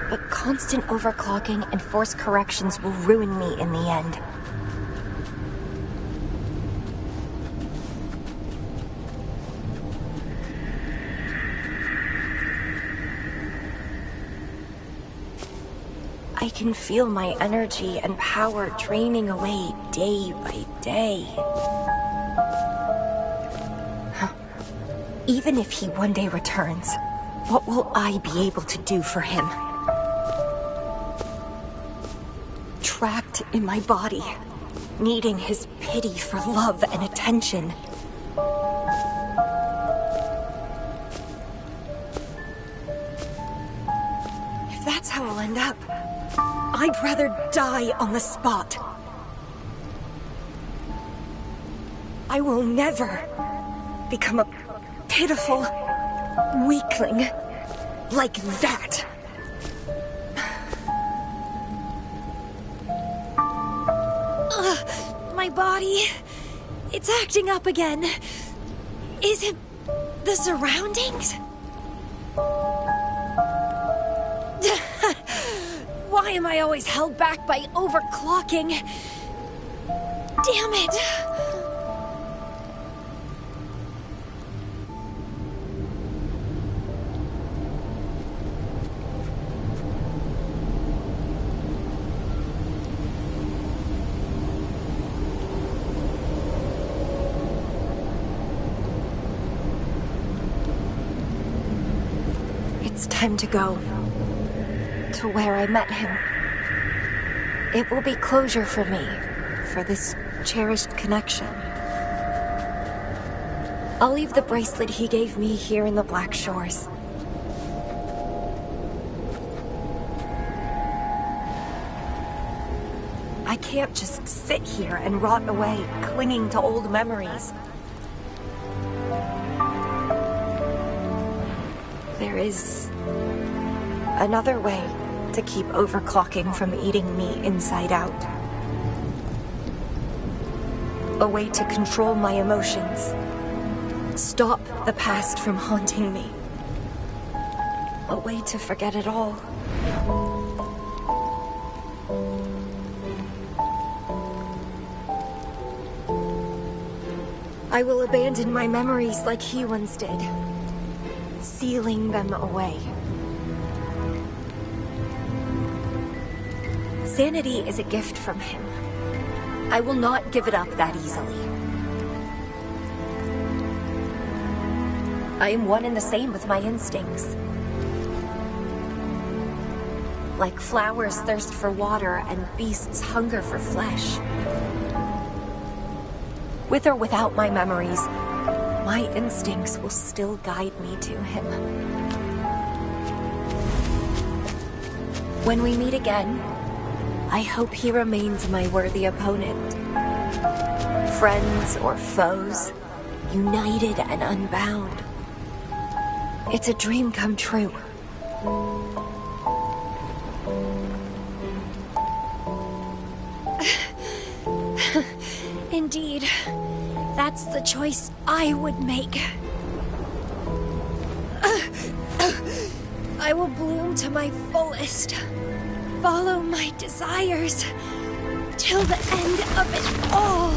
But constant overclocking and forced corrections will ruin me in the end. I can feel my energy and power draining away day by day. Even if he one day returns, what will I be able to do for him? Trapped in my body, needing his pity for love and attention. If that's how I'll end up, I'd rather die on the spot. I will never become a pitiful weakling like that. My body, it's acting up again. Is it the surroundings? Why am I always held back by overclocking? Damn it! It's time to go. To where I met him. It will be closure for me, for this cherished connection. I'll leave the bracelet he gave me here in the Black Shores. I can't just sit here and rot away, clinging to old memories. There is another way to keep overclocking from eating me inside out. A way to control my emotions. Stop the past from haunting me. A way to forget it all. I will abandon my memories like he once did, sealing them away. Sanity is a gift from him. I will not give it up that easily. I am one and the same with my instincts. Like flowers thirst for water and beasts hunger for flesh. With or without my memories, my instincts will still guide me to him. When we meet again, I hope he remains my worthy opponent. Friends or foes, united and unbound. It's a dream come true. Indeed, that's the choice I would make. I will bloom to my fullest. Follow my desires till the end of it all.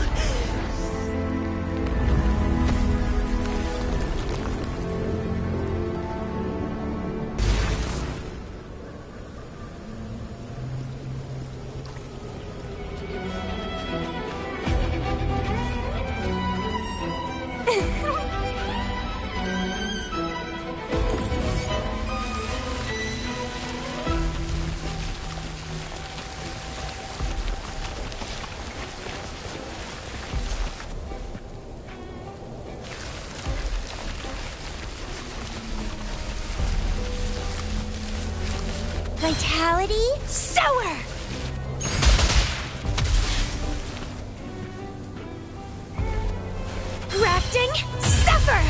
Vitality? Sour! Grafting? Suffer!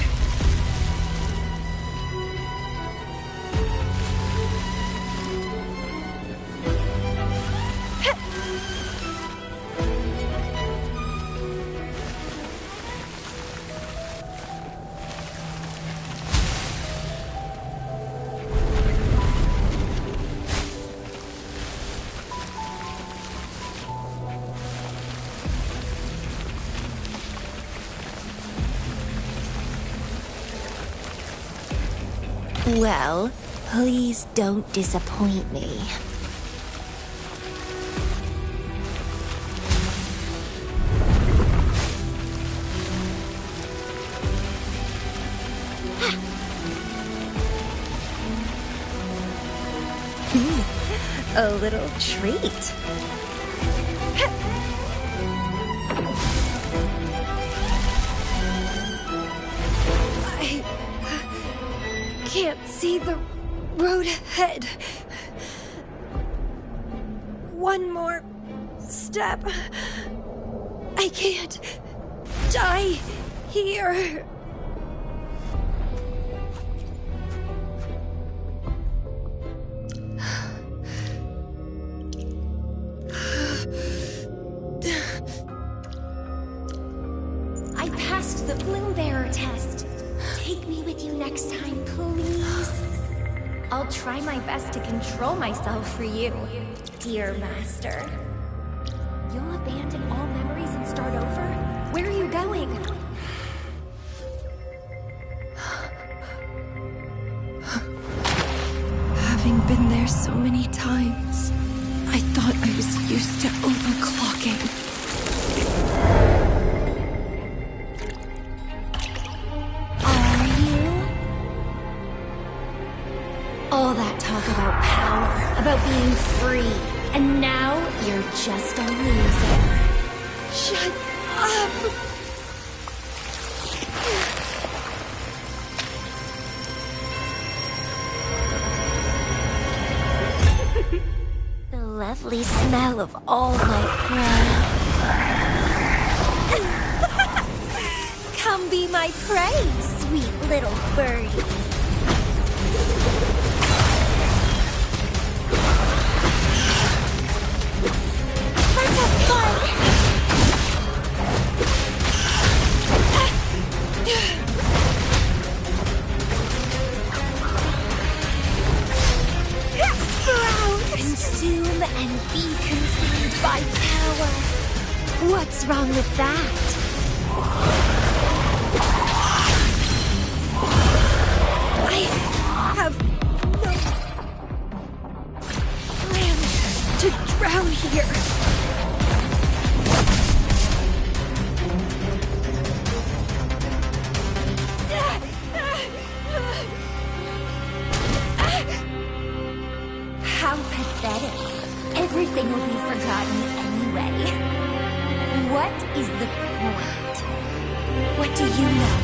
Well, please don't disappoint me. A little treat. I can't see the road ahead. One more step. I can't die here. I passed the Bloom Bearer test. Take me with you next time, please. I'll try my best to control myself for you, dear master. You'll abandon all memories and start over? Where are you going? Having been there so many times, I thought I was used to overclocking. Are you? All that talk about power, about being free. And now you're just a loser. Shut up! The lovely smell of all my prey. Come be my prey, sweet little birdie. Let's have fun! Sprout! Consume and be consumed by power. What's wrong with that? I have no plan to drown here. How pathetic. Everything will be forgotten anyway. What is the point? What do you know?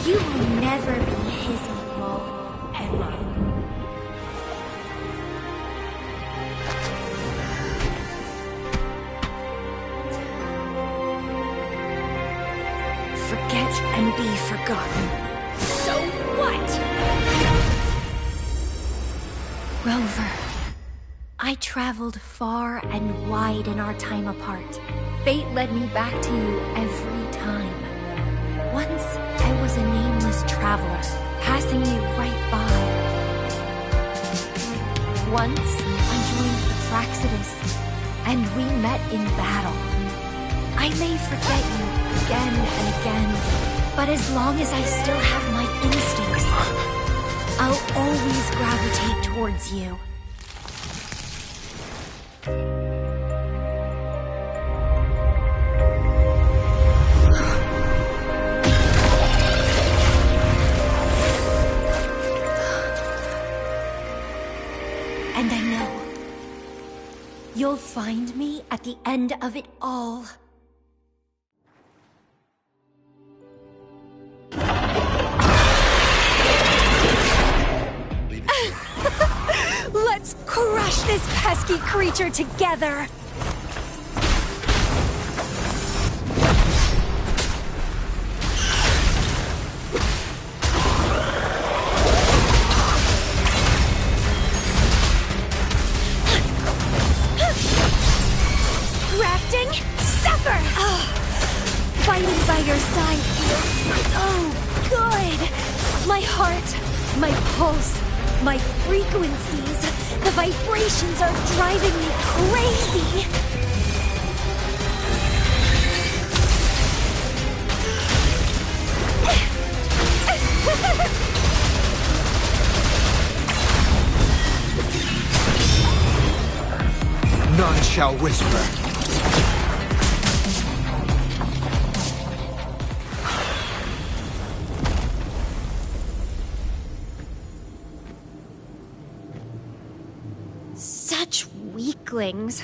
You will never be his equal, ever. Forget and be forgotten. So what? Rover, I traveled far and wide in our time apart. Fate led me back to you every time. Once, I was a nameless traveler, passing you right by. Once, I joined the Praxidus, and we met in battle. I may forget you again and again, but as long as I still have my instincts, I'll always gravitate towards you. And I know you'll find me at the end of it all. Let's crush this pesky creature together! Grafting, suffer! Fighting by your side feels so good! My heart, my pulse, my frequencies, the vibrations are driving me crazy! None shall whisper. Such weaklings.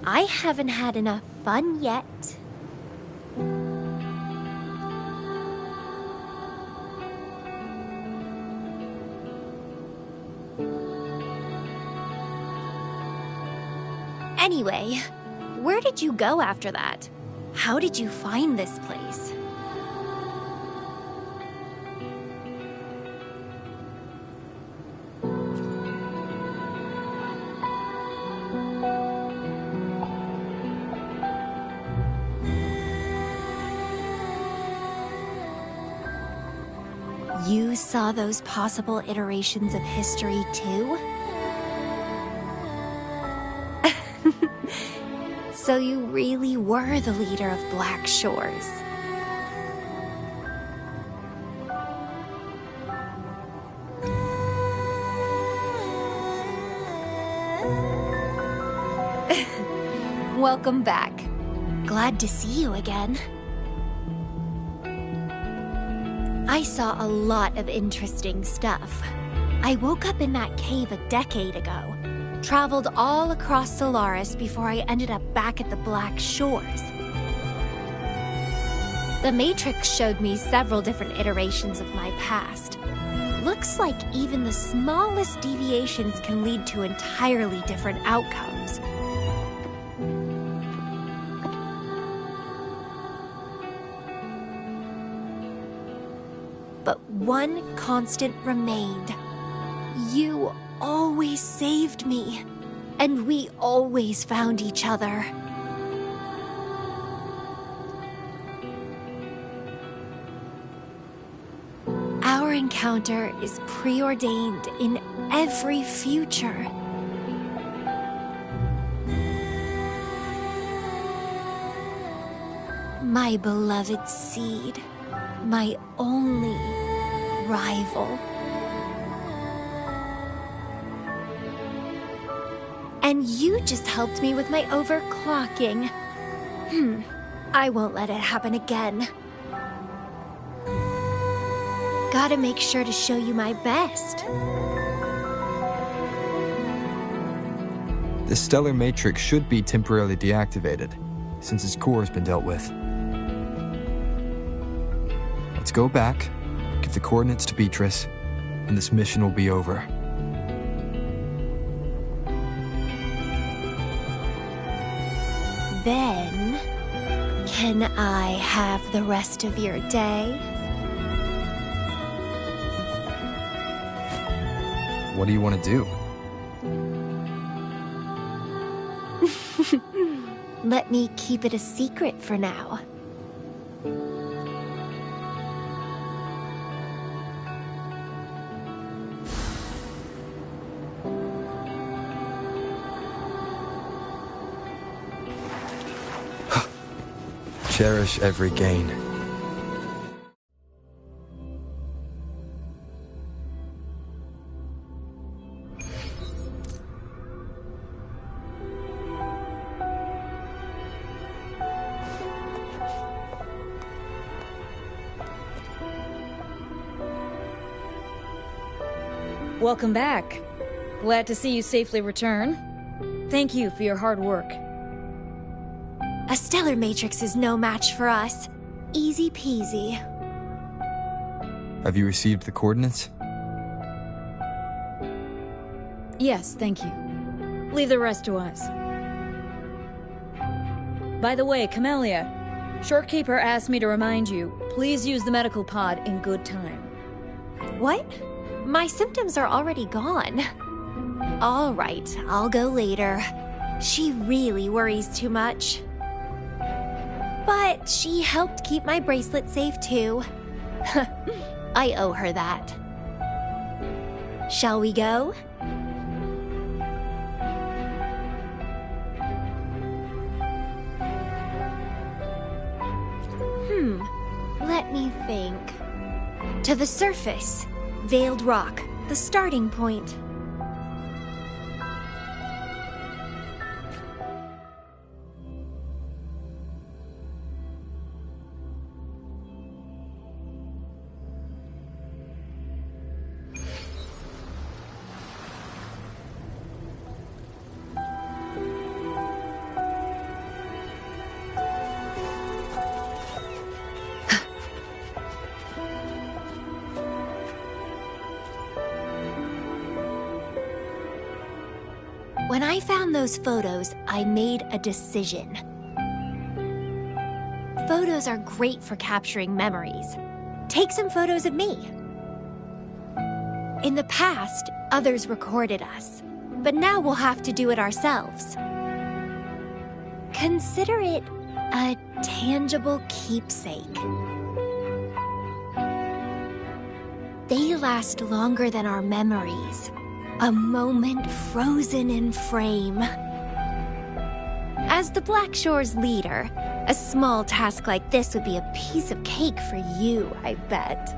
I haven't had enough fun yet. Anyway, where did you go after that? How did you find this place? You saw those possible iterations of history too? So you really were the leader of Black Shores. Welcome back. Glad to see you again. I saw a lot of interesting stuff. I woke up in that cave a decade ago, traveled all across Solaris before I ended up back at the Black Shores. The Matrix showed me several different iterations of my past. Looks like even the smallest deviations can lead to entirely different outcomes. But one constant remained. You always saved me, and we always found each other. Our encounter is preordained in every future. My beloved seed, my only rival. And you just helped me with my overclocking. I won't let it happen again. Gotta make sure to show you my best. The stellar matrix should be temporarily deactivated, since its core has been dealt with. Let's go back, give the coordinates to Beatrice, and this mission will be over. Then, can I have the rest of your day? What do you want to do? Let me keep it a secret for now. Cherish every gain. Welcome back. Glad to see you safely return. Thank you for your hard work. A stellar matrix is no match for us. Easy peasy. Have you received the coordinates? Yes, thank you. Leave the rest to us. By the way, Camellya, Shorekeeper asked me to remind you, please use the medical pod in good time. What? My symptoms are already gone. All right, I'll go later. She really worries too much. But she helped keep my bracelet safe too. I owe her that. Shall we go? Let me think. To the surface. Veiled Rock, the starting point. When I found those photos, I made a decision. Photos are great for capturing memories. Take some photos of me. In the past, others recorded us, but now we'll have to do it ourselves. Consider it a tangible keepsake. They last longer than our memories. A moment frozen in frame. As the Black Shore's leader, a small task like this would be a piece of cake for you, I bet.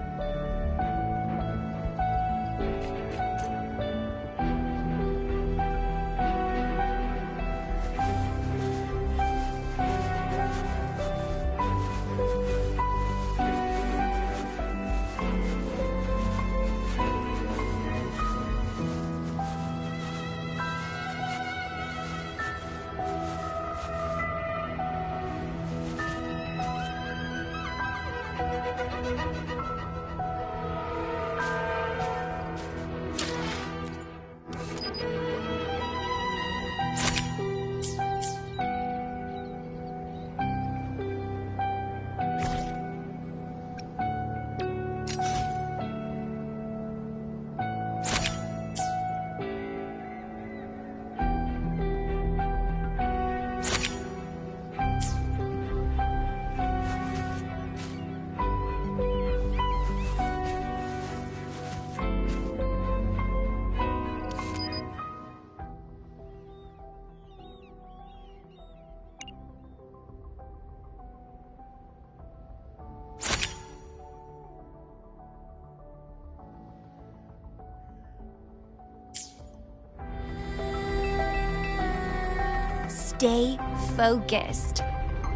Stay focused.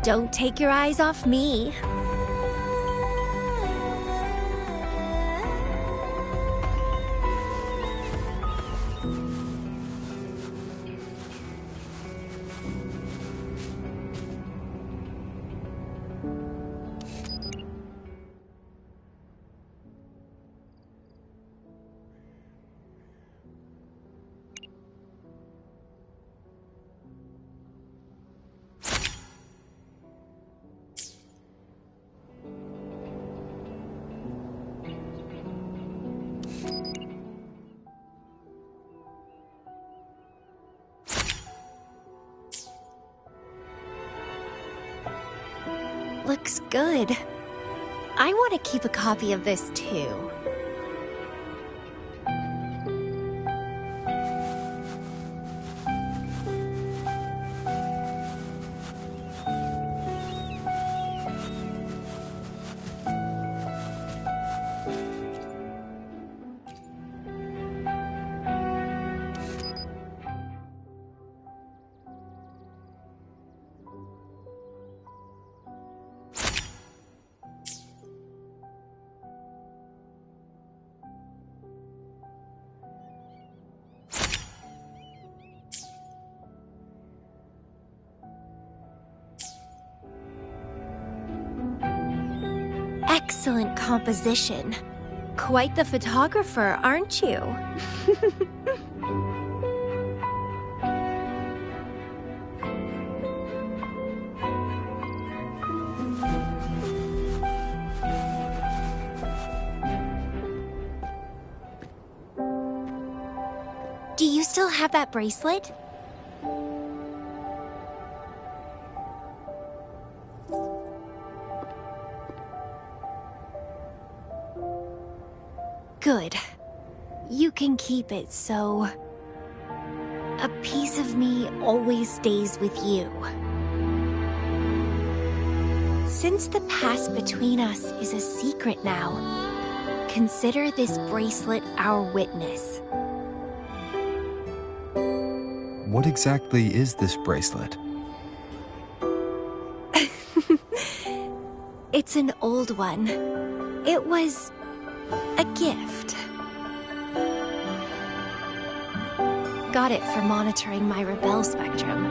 Don't take your eyes off me. Looks good. I want to keep a copy of this too. Excellent composition. Quite the photographer, aren't you? Do you still have that bracelet? Good. You can keep it, so a piece of me always stays with you. Since the past between us is a secret now, consider this bracelet our witness. What exactly is this bracelet? It's an old one. It was a gift. Got it for monitoring my rebel spectrum,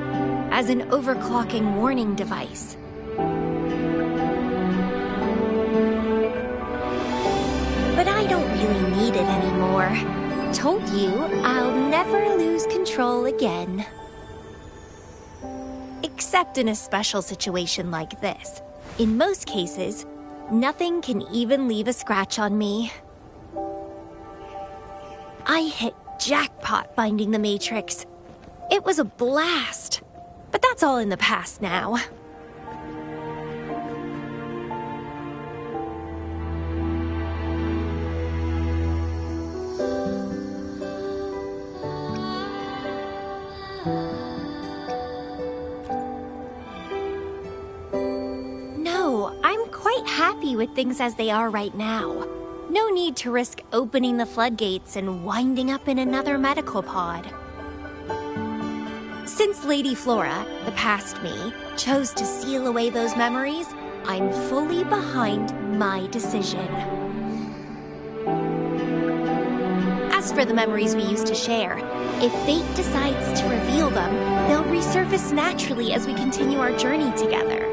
as an overclocking warning device. But I don't really need it anymore. Told you, I'll never lose control again. Except in a special situation like this. In most cases, nothing can even leave a scratch on me. I hit jackpot finding the Matrix. It was a blast. But that's all in the past now. Happy with things as they are right now. No need to risk opening the floodgates and winding up in another medical pod. Since Lady Flora, the past me, chose to seal away those memories, I'm fully behind my decision. As for the memories we used to share, if fate decides to reveal them, they'll resurface naturally as we continue our journey together.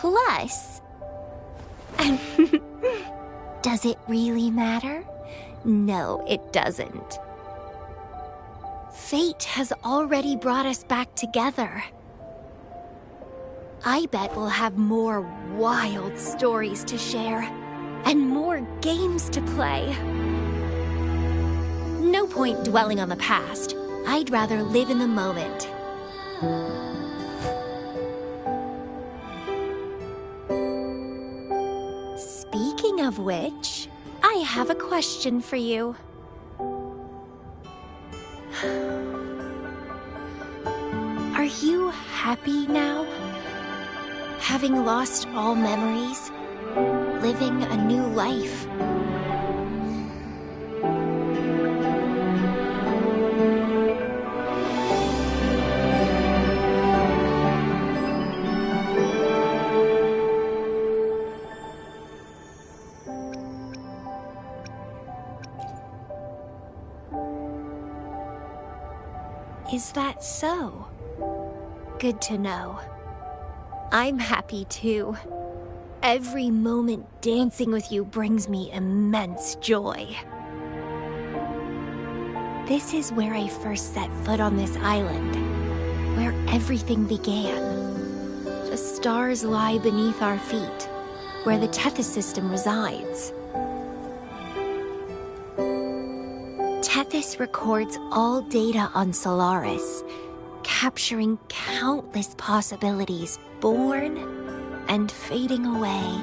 Plus... Does it really matter? No, it doesn't. Fate has already brought us back together. I bet we'll have more wild stories to share, and more games to play. No point dwelling on the past. I'd rather live in the moment. Speaking of which, I have a question for you. Are you happy now? Having lost all memories, living a new life. Is that so? Good to know. I'm happy too. Every moment dancing with you brings me immense joy. This is where I first set foot on this island, where everything began. The stars lie beneath our feet, where the Tethys system resides. Tethys records all data on Solaris, capturing countless possibilities born and fading away.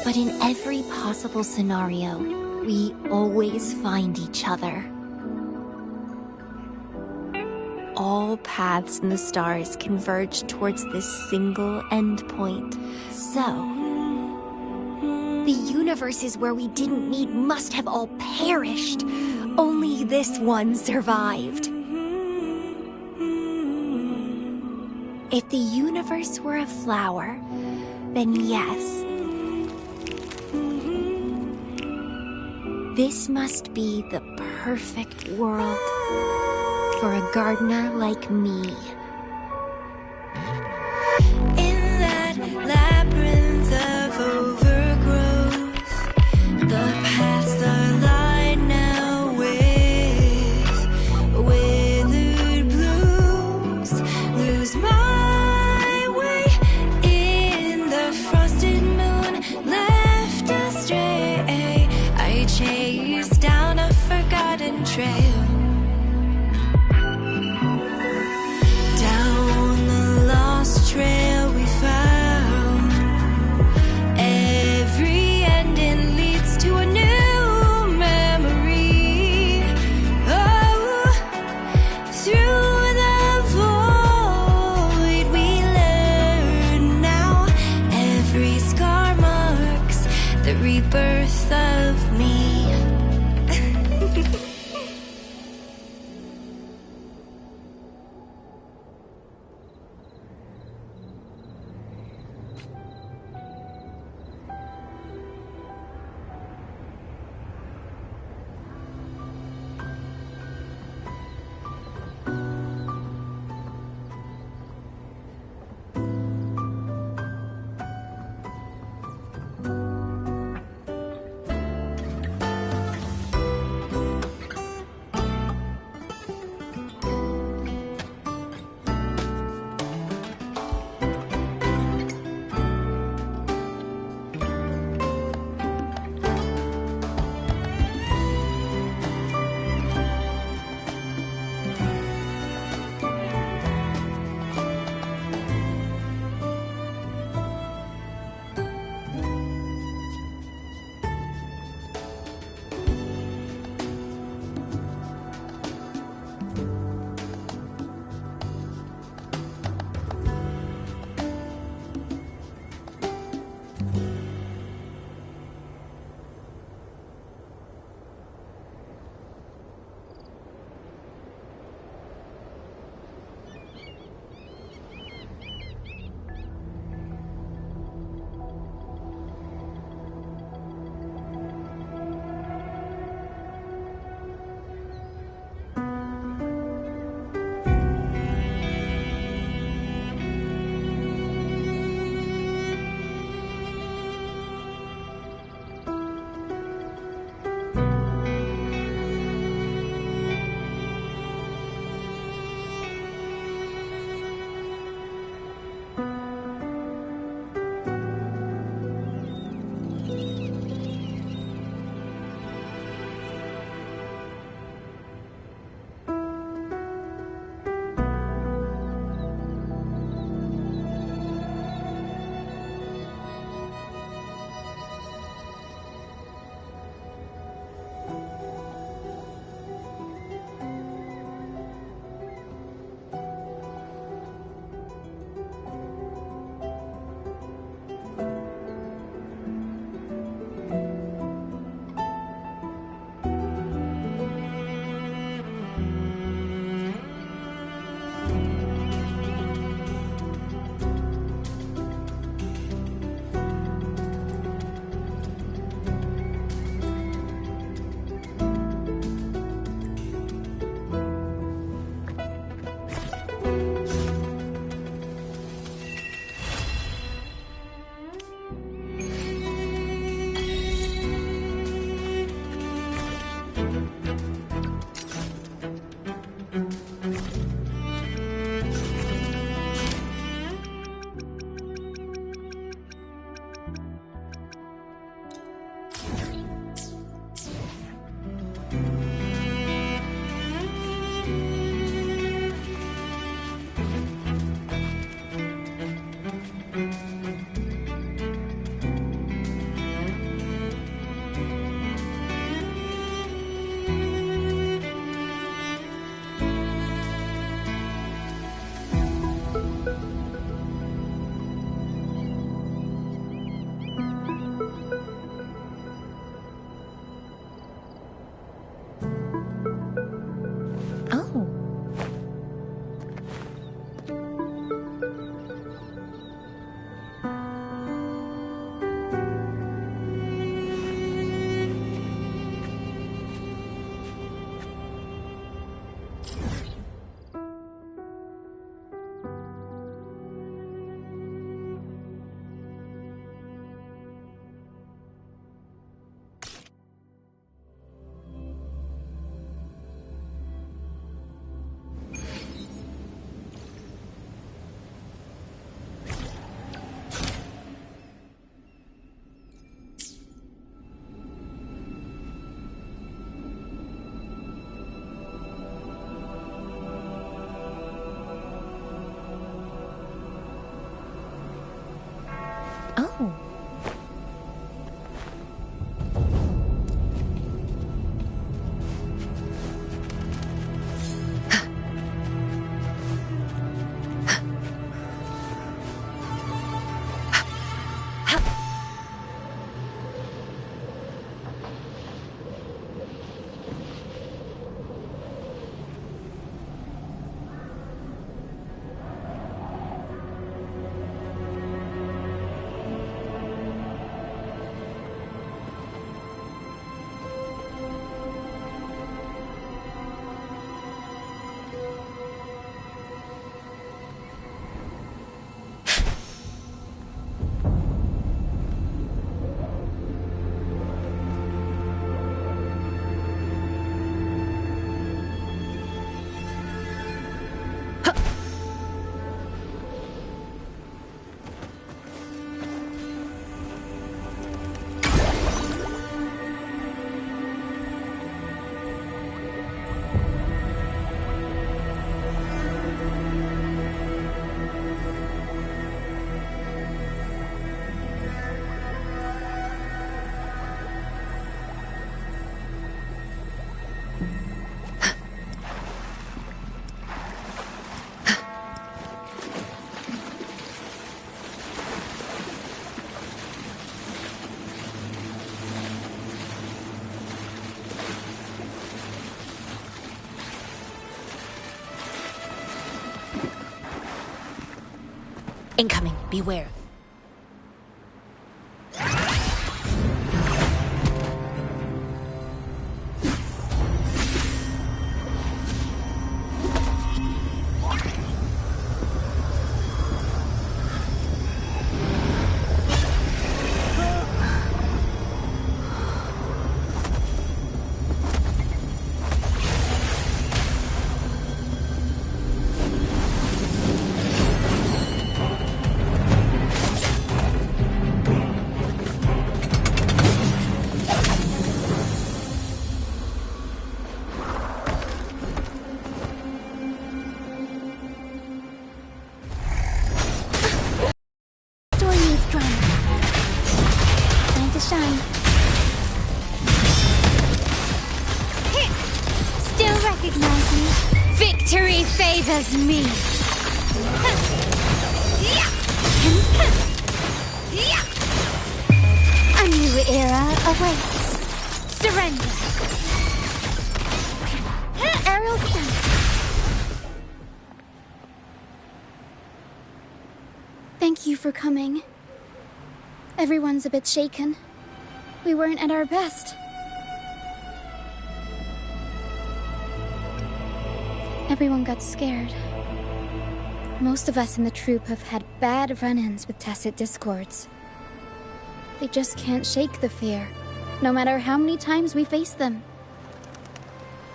But in every possible scenario, we always find each other. All paths in the stars converge towards this single endpoint. So, the universes where we didn't meet must have all perished. Only this one survived. If the universe were a flower, then yes. This must be the perfect world for a gardener like me. In that labyrinth of overgrowth, the paths are lined now with withered blooms. Lose my way in the frosted moon, left astray. I chase down a forgotten trail. Oh. Oh. Incoming. Beware. Victory favors me. A new era awaits. Surrender. Aerial stance. Thank you for coming. Everyone's a bit shaken. We weren't at our best. Everyone got scared. Most of us in the troupe have had bad run-ins with tacit discords. They just can't shake the fear, no matter how many times we face them.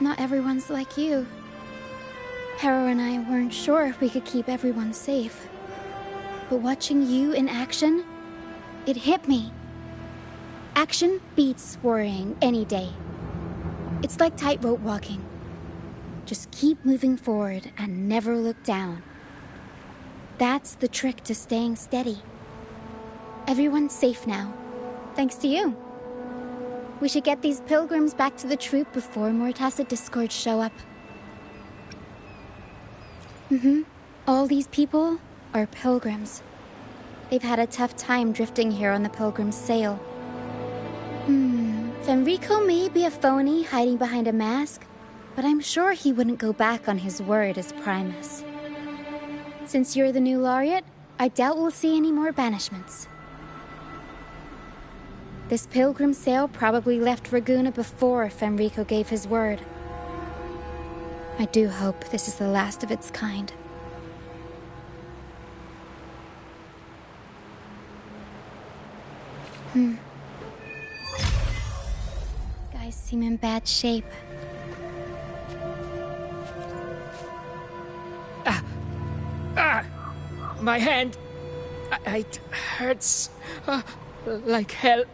Not everyone's like you. Harrow and I weren't sure if we could keep everyone safe. But watching you in action, it hit me. Action beats worrying any day. It's like tightrope walking. Just keep moving forward and never look down. That's the trick to staying steady. Everyone's safe now, thanks to you. We should get these pilgrims back to the troupe before more tacit discords show up. All these people are pilgrims. They've had a tough time drifting here on the pilgrim's sail. Fenrico may be a phony hiding behind a mask, but I'm sure he wouldn't go back on his word as Primus. Since you're the new laureate, I doubt we'll see any more banishments. This pilgrim sail probably left Raguna before Fenrico gave his word. I do hope this is the last of its kind. Guys seem in bad shape. My hand. It hurts like hell.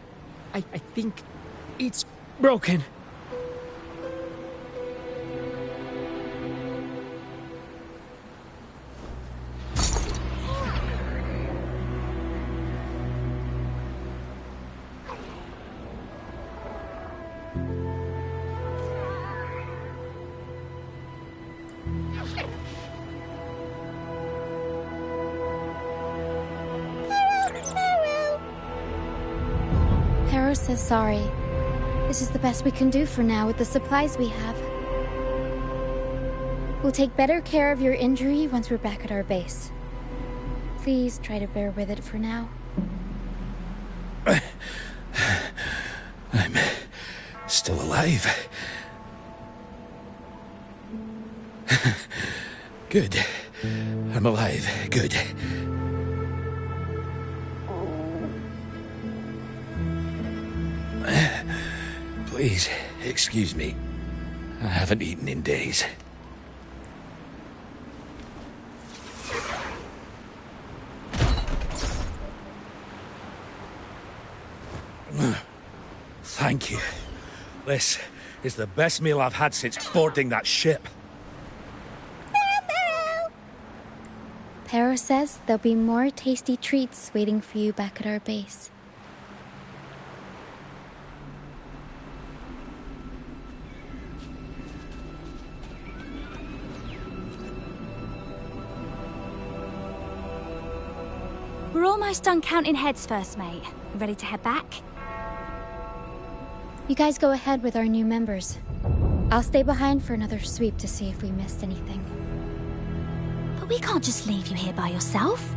I think it's broken. Pero says sorry. This is the best we can do for now with the supplies we have. We'll take better care of your injury once we're back at our base. Please try to bear with it for now. I'm still alive. Good. I'm alive. Good. Please, excuse me. I haven't eaten in days. Thank you. This is the best meal I've had since boarding that ship. Pero says there'll be more tasty treats waiting for you back at our base. We're almost done counting heads first, mate. Ready to head back? You guys go ahead with our new members. I'll stay behind for another sweep to see if we missed anything. But we can't just leave you here by yourself.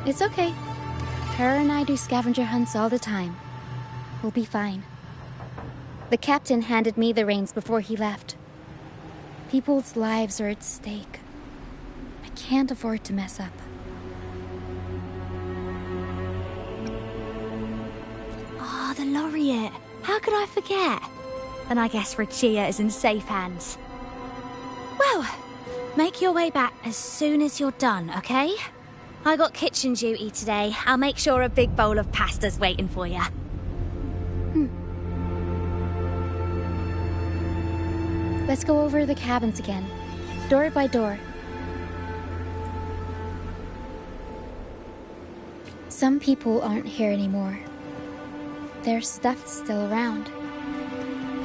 It's okay. Tara and I do scavenger hunts all the time. We'll be fine. The captain handed me the reins before he left. People's lives are at stake. I can't afford to mess up. Oh, the laureate. How could I forget? And I guess Roccia is in safe hands. Well, make your way back as soon as you're done, okay? I got kitchen duty today. I'll make sure a big bowl of pasta's waiting for you. Let's go over the cabins again, door by door. Some people aren't here anymore. Their stuff's still around.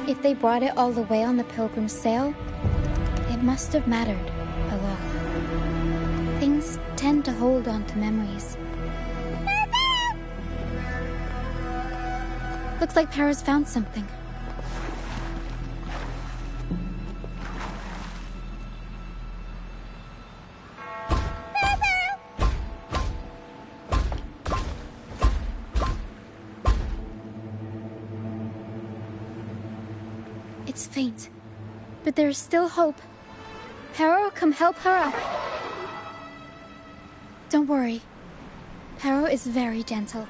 If they brought it all the way on the Pilgrim's sail, it must have mattered a lot. Things tend to hold on to memories. Looks like Para's found something. It's faint, but there's still hope. Pero, come help her up. Don't worry. Pero is very gentle.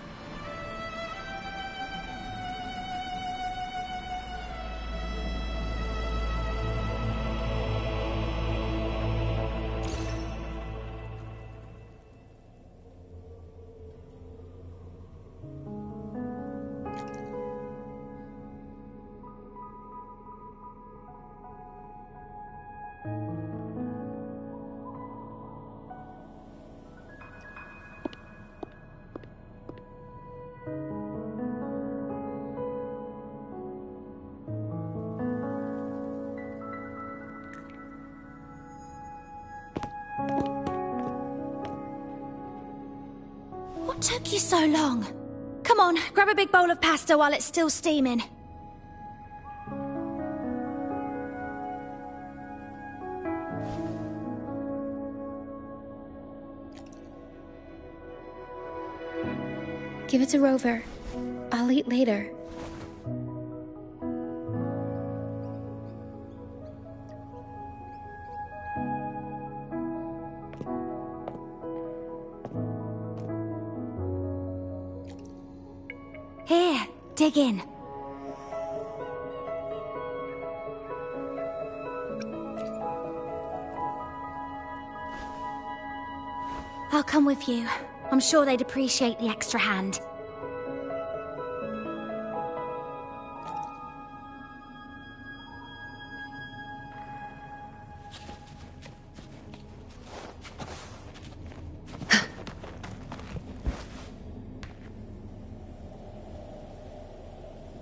What took you so long? Come on, grab a big bowl of pasta while it's still steaming. Give it to Rover. I'll eat later. Here, dig in. I'll come with you. I'm sure they'd appreciate the extra hand.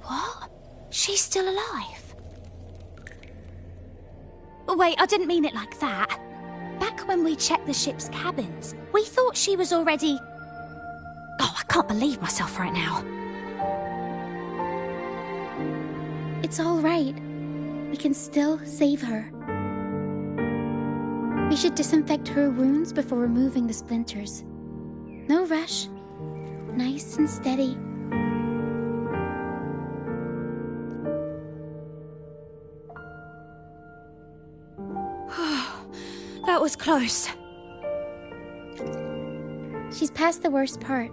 What? She's still alive? Wait, I didn't mean it like that. Back when we checked the ship's cabins, we thought she was already... Oh, I can't believe myself right now. It's all right. We can still save her. We should disinfect her wounds before removing the splinters. No rush. Nice and steady. That was close. She's past the worst part.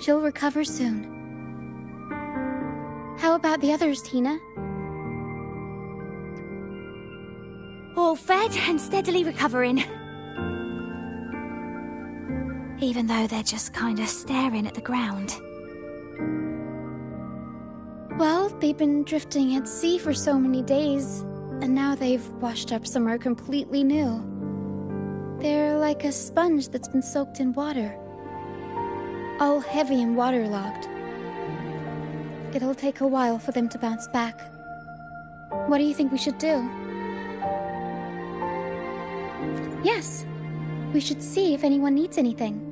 She'll recover soon. How about the others, Tina? All fed and steadily recovering. Even though they're just kinda staring at the ground. Well, they've been drifting at sea for so many days, and now they've washed up somewhere completely new. They're like a sponge that's been soaked in water. All heavy and waterlogged. It'll take a while for them to bounce back. What do you think we should do? Yes, we should see if anyone needs anything.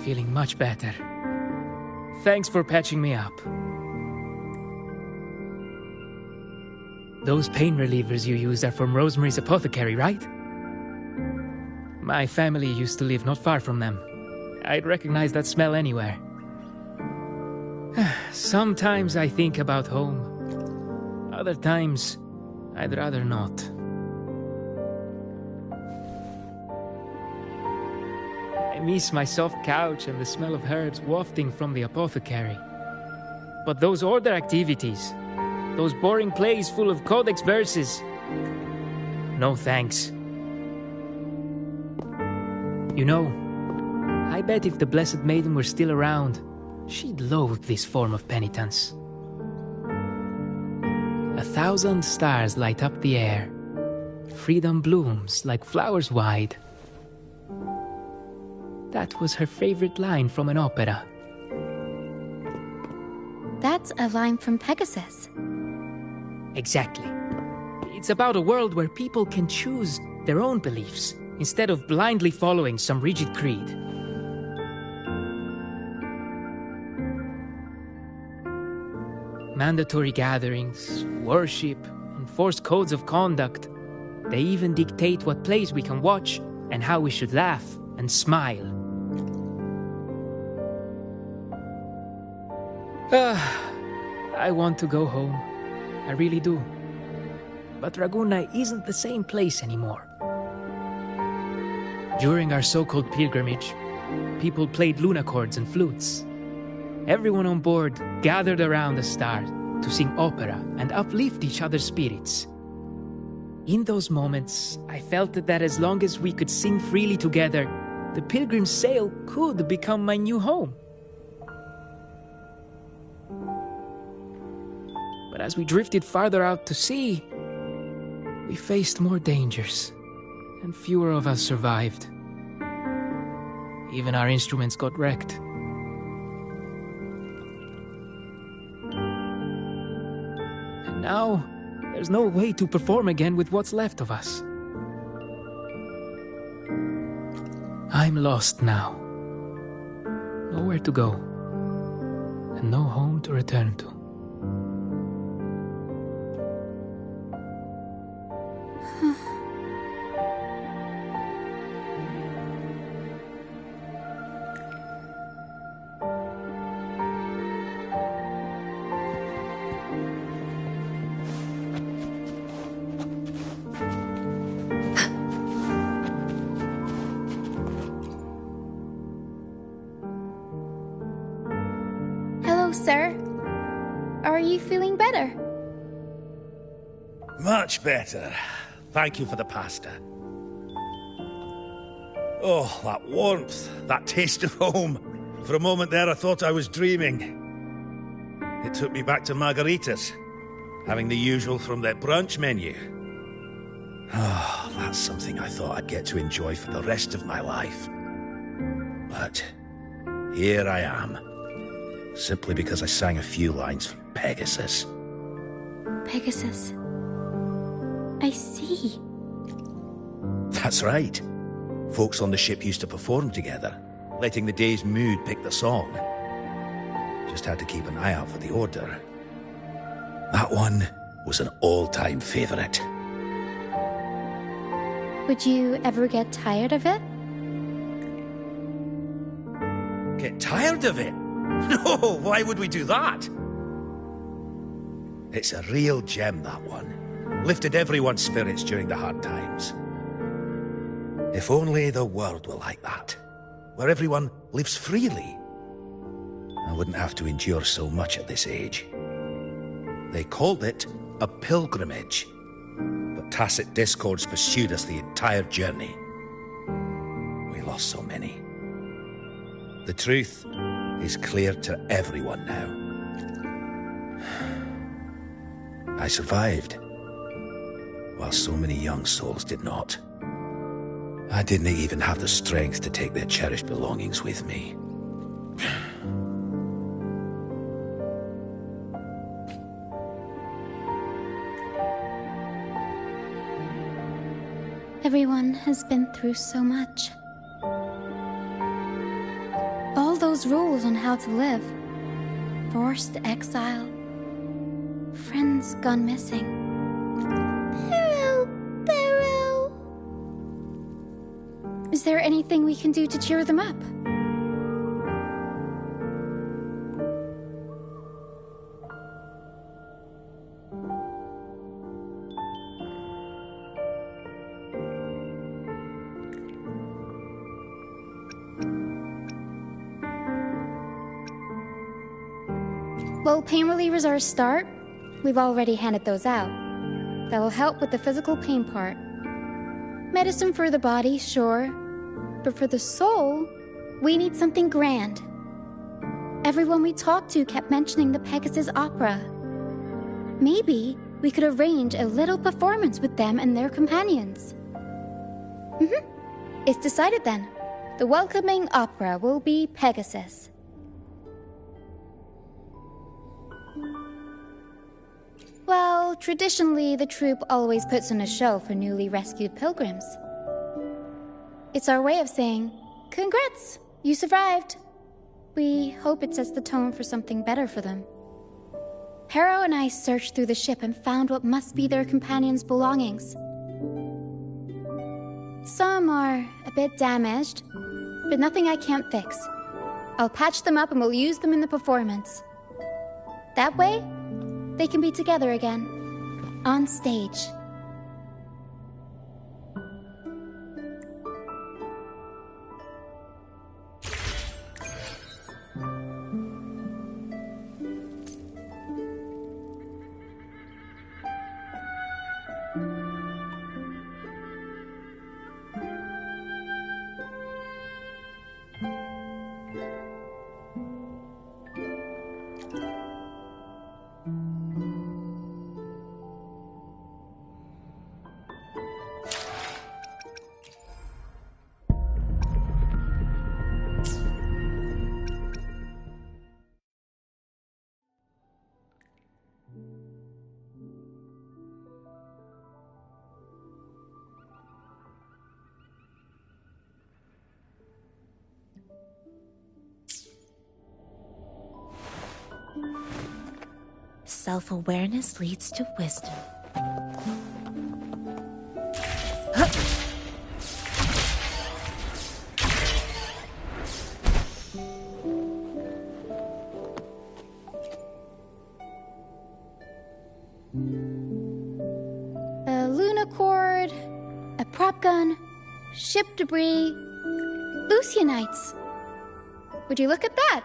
Feeling much better. Thanks for patching me up. Those pain relievers you use are from Rosemary's apothecary, right? My family used to live not far from them. I'd recognize that smell anywhere. Sometimes I think about home. Other times, I'd rather not. I miss my soft couch and the smell of herbs wafting from the apothecary. But those order activities, those boring plays full of codex verses, no thanks. You know, I bet if the Blessed Maiden were still around, she'd loathe this form of penitence. 1,000 stars light up the air. Freedom blooms like flowers wide. That was her favorite line from an opera. That's a line from Pegasus. Exactly. It's about a world where people can choose their own beliefs instead of blindly following some rigid creed. Mandatory gatherings, worship, enforced codes of conduct. They even dictate what plays we can watch and how we should laugh and smile. I want to go home. I really do. But Ragunna isn't the same place anymore. During our so-called pilgrimage, people played lunacords and flutes. Everyone on board gathered around the star to sing opera and uplift each other's spirits. In those moments, I felt that as long as we could sing freely together, the pilgrim's sail could become my new home. But as we drifted farther out to sea, we faced more dangers, and fewer of us survived. Even our instruments got wrecked. And now, There's no way to perform again with what's left of us. I'm lost now. Nowhere to go, and no home to return to. Hello, sir. Are you feeling better? Much better. Thank you for the pasta. Oh, that warmth, that taste of home. For a moment there, I thought I was dreaming. It took me back to margaritas, having the usual from their brunch menu. Oh, that's something I thought I'd get to enjoy for the rest of my life. But here I am, simply because I sang a few lines from Pegasus. Pegasus. I see. That's right. Folks on the ship used to perform together, letting the day's mood pick the song. Just had to keep an eye out for the order. That one was an all-time favorite. Would you ever get tired of it? Get tired of it? No, why would we do that? It's a real gem, that one. Lifted everyone's spirits during the hard times. If only the world were like that, where everyone lives freely. I wouldn't have to endure so much at this age. They called it a pilgrimage, but tacit discords pursued us the entire journey. We lost so many. The truth is clear to everyone now. I survived, while so many young souls did not. I didn't even have the strength to take their cherished belongings with me. Everyone has been through so much. All those rules on how to live. Forced exile. Friends gone missing. Barrow. Is there anything we can do to cheer them up? While pain relievers are a start, we've already handed those out. That'll help with the physical pain part. Medicine for the body, sure. But for the soul, we need something grand. Everyone we talked to kept mentioning the Pegasus Opera. Maybe we could arrange a little performance with them and their companions. It's decided then. The welcoming opera will be Pegasus. Well, traditionally, the troupe always puts on a show for newly rescued pilgrims. It's our way of saying, congrats, you survived. We hope it sets the tone for something better for them. Harrow and I searched through the ship and found what must be their companions' belongings. Some are a bit damaged, but nothing I can't fix. I'll patch them up and we'll use them in the performance. That way, they can be together again, on stage. self-awareness leads to wisdom. A lunacord, a prop gun, ship debris, Lucianites. Would you look at that?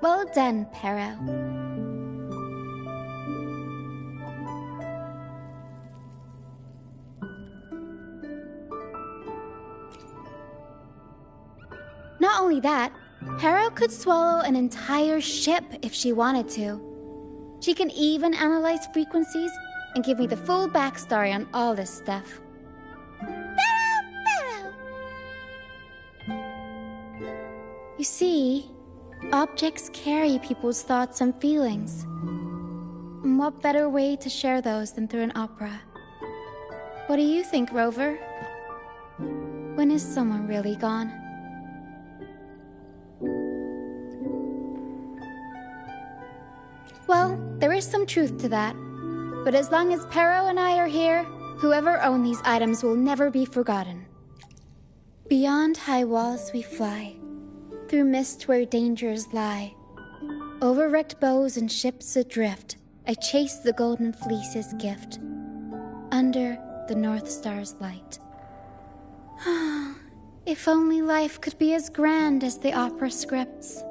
Well done, Pero. Not only that, Pero could swallow an entire ship if she wanted to. She can even analyze frequencies and give me the full backstory on all this stuff. You see, objects carry people's thoughts and feelings. And what better way to share those than through an opera? What do you think, Rover? When is someone really gone? Well, there is some truth to that. But as long as Pero and I are here, whoever owned these items will never be forgotten. Beyond high walls we fly, through mist where dangers lie. Over wrecked bows and ships adrift, I chase the golden fleece's gift, under the North Star's light. If only life could be as grand as the opera scripts.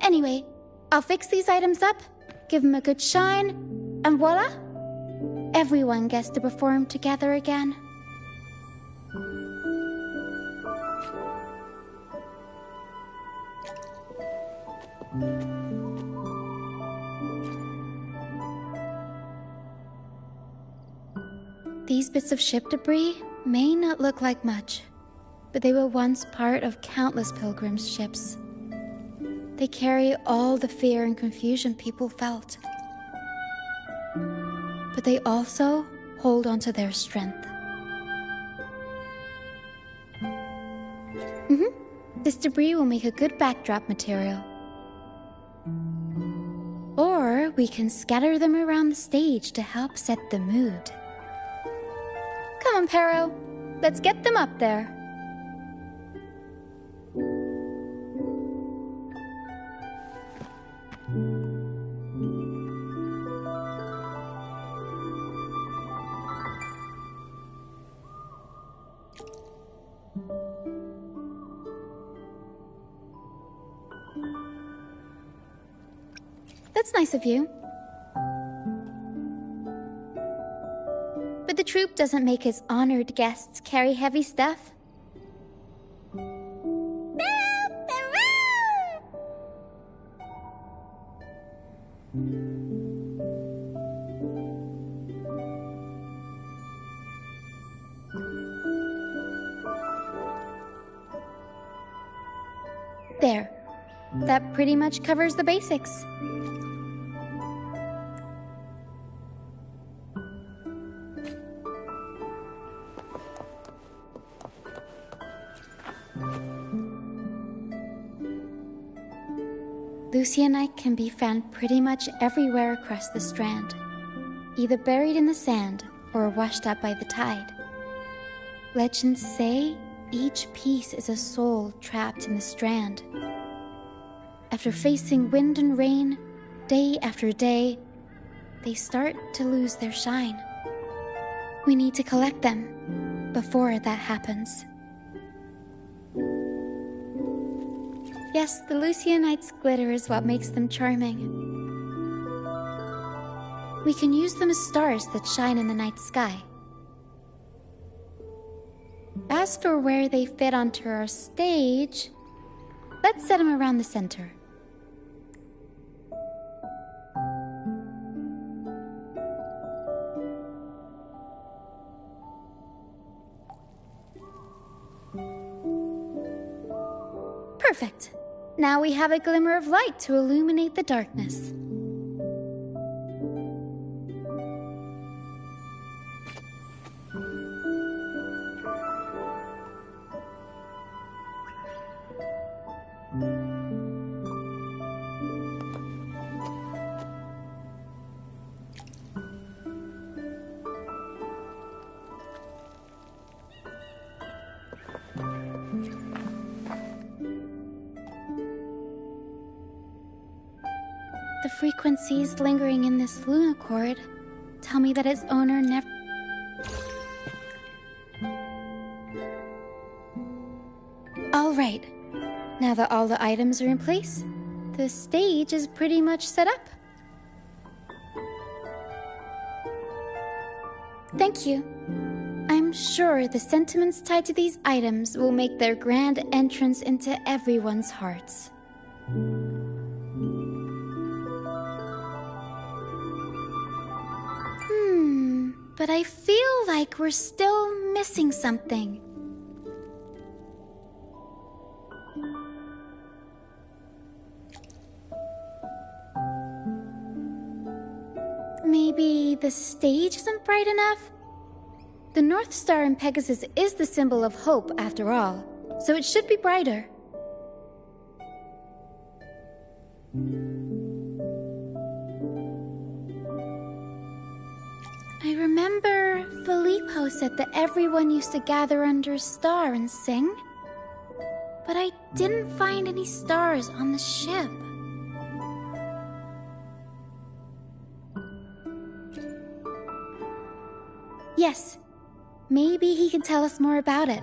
Anyway, I'll fix these items up, give them a good shine, and voila! Everyone gets to perform together again. These bits of ship debris may not look like much, but they were once part of countless pilgrims' ships. They carry all the fear and confusion people felt. But they also hold onto their strength. This debris will make a good backdrop material. Or we can scatter them around the stage to help set the mood. Come on, Pero. Let's get them up there. That's nice of you. But the troupe doesn't make its honored guests carry heavy stuff. There. That pretty much covers the basics. Lucianite can be found pretty much everywhere across the strand, either buried in the sand or washed up by the tide. Legends say each piece is a soul trapped in the strand. After facing wind and rain, day after day, they start to lose their shine. We need to collect them before that happens. Yes, the Lucianite's glitter is what makes them charming. We can use them as stars that shine in the night sky. As for where they fit onto our stage, let's set them around the center. Perfect. Now we have a glimmer of light to illuminate the darkness. The frequencies lingering in this lunacord tell me that its owner never... All right. Now that all the items are in place, the stage is pretty much set up. Thank you. I'm sure the sentiments tied to these items will make their grand entrance into everyone's hearts. But I feel like we're still missing something. Maybe the stage isn't bright enough? The North Star in Pegasus is the symbol of hope, after all, so it should be brighter. I remember Filippo said that everyone used to gather under a star and sing, but I didn't find any stars on the ship. Yes, maybe he can tell us more about it.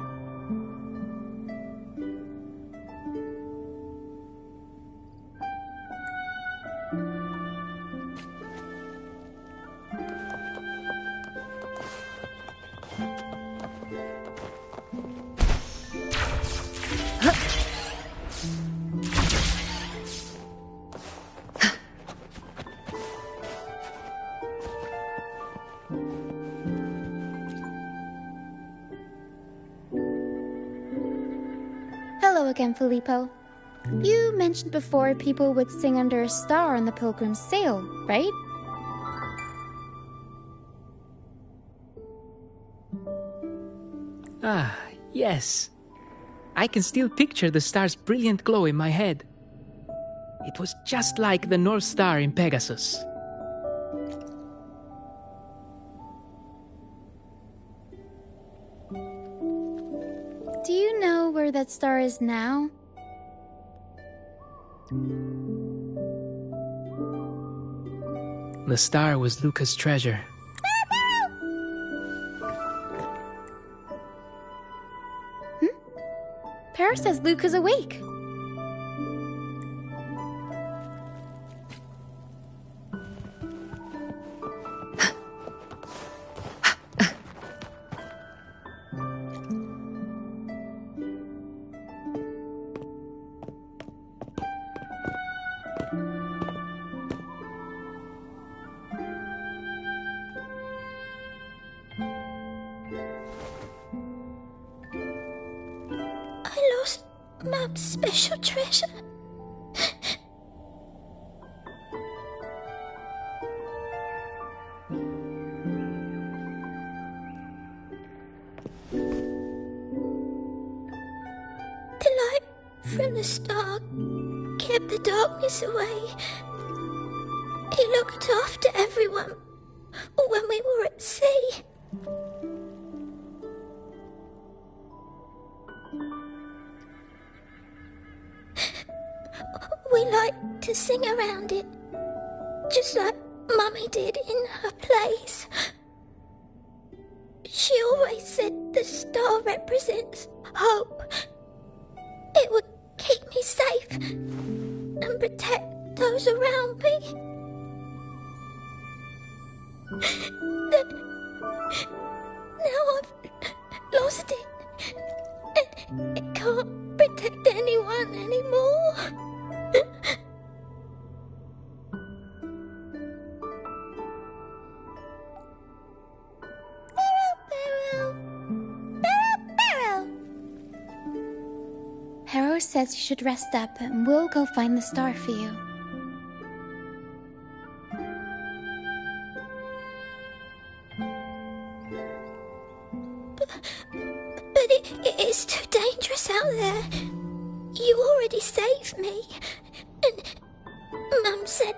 Hello again, Filippo. You mentioned before people would sing under a star on the Pilgrim's sail, right? Ah, yes. I can still picture the star's brilliant glow in my head. It was just like the North Star in Pegasus. Do you know where that star is now? The star was Luca's treasure. Para says Luca's awake. Mum's special treasure. The light from the star kept the darkness away. He looked after everyone when we were at sea. We like to sing around it, just like Mummy did in her plays. She always said the star represents hope. It would keep me safe and protect those around me. Now I've lost it, and it can't protect anyone anymore. Hero says you should rest up and we'll go find the star for you. But it is too dangerous out there. You already saved me. And Mum said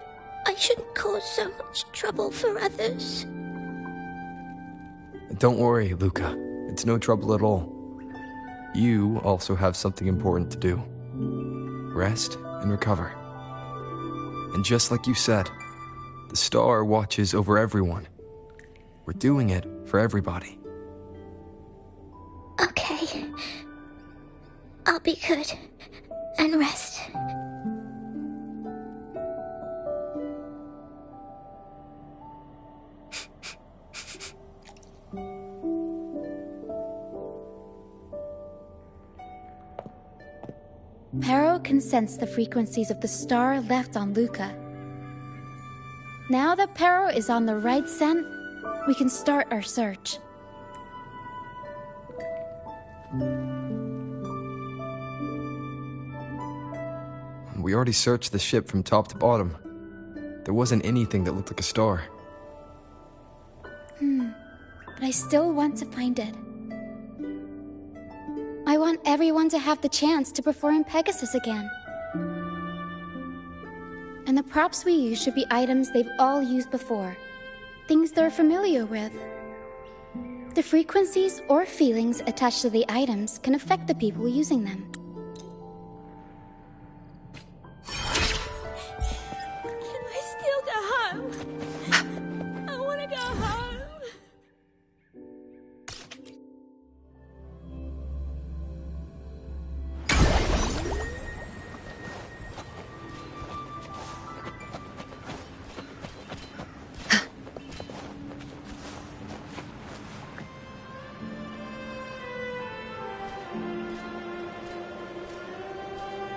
I shouldn't cause so much trouble for others. Don't worry, Luca. It's no trouble at all. You also have something important to do. Rest and recover. And just like you said, the star watches over everyone. We're doing it for everybody. Okay. I'll be good and rest. Pero can sense the frequencies of the star left on Luca. Now that Pero is on the right scent, we can start our search. We already searched the ship from top to bottom. There wasn't anything that looked like a star. But I still want to find it. I want everyone to have the chance to perform Pegasus again. And the props we use should be items they've all used before. Things they're familiar with. The frequencies or feelings attached to the items can affect the people using them. Can I still go home? I want to go home.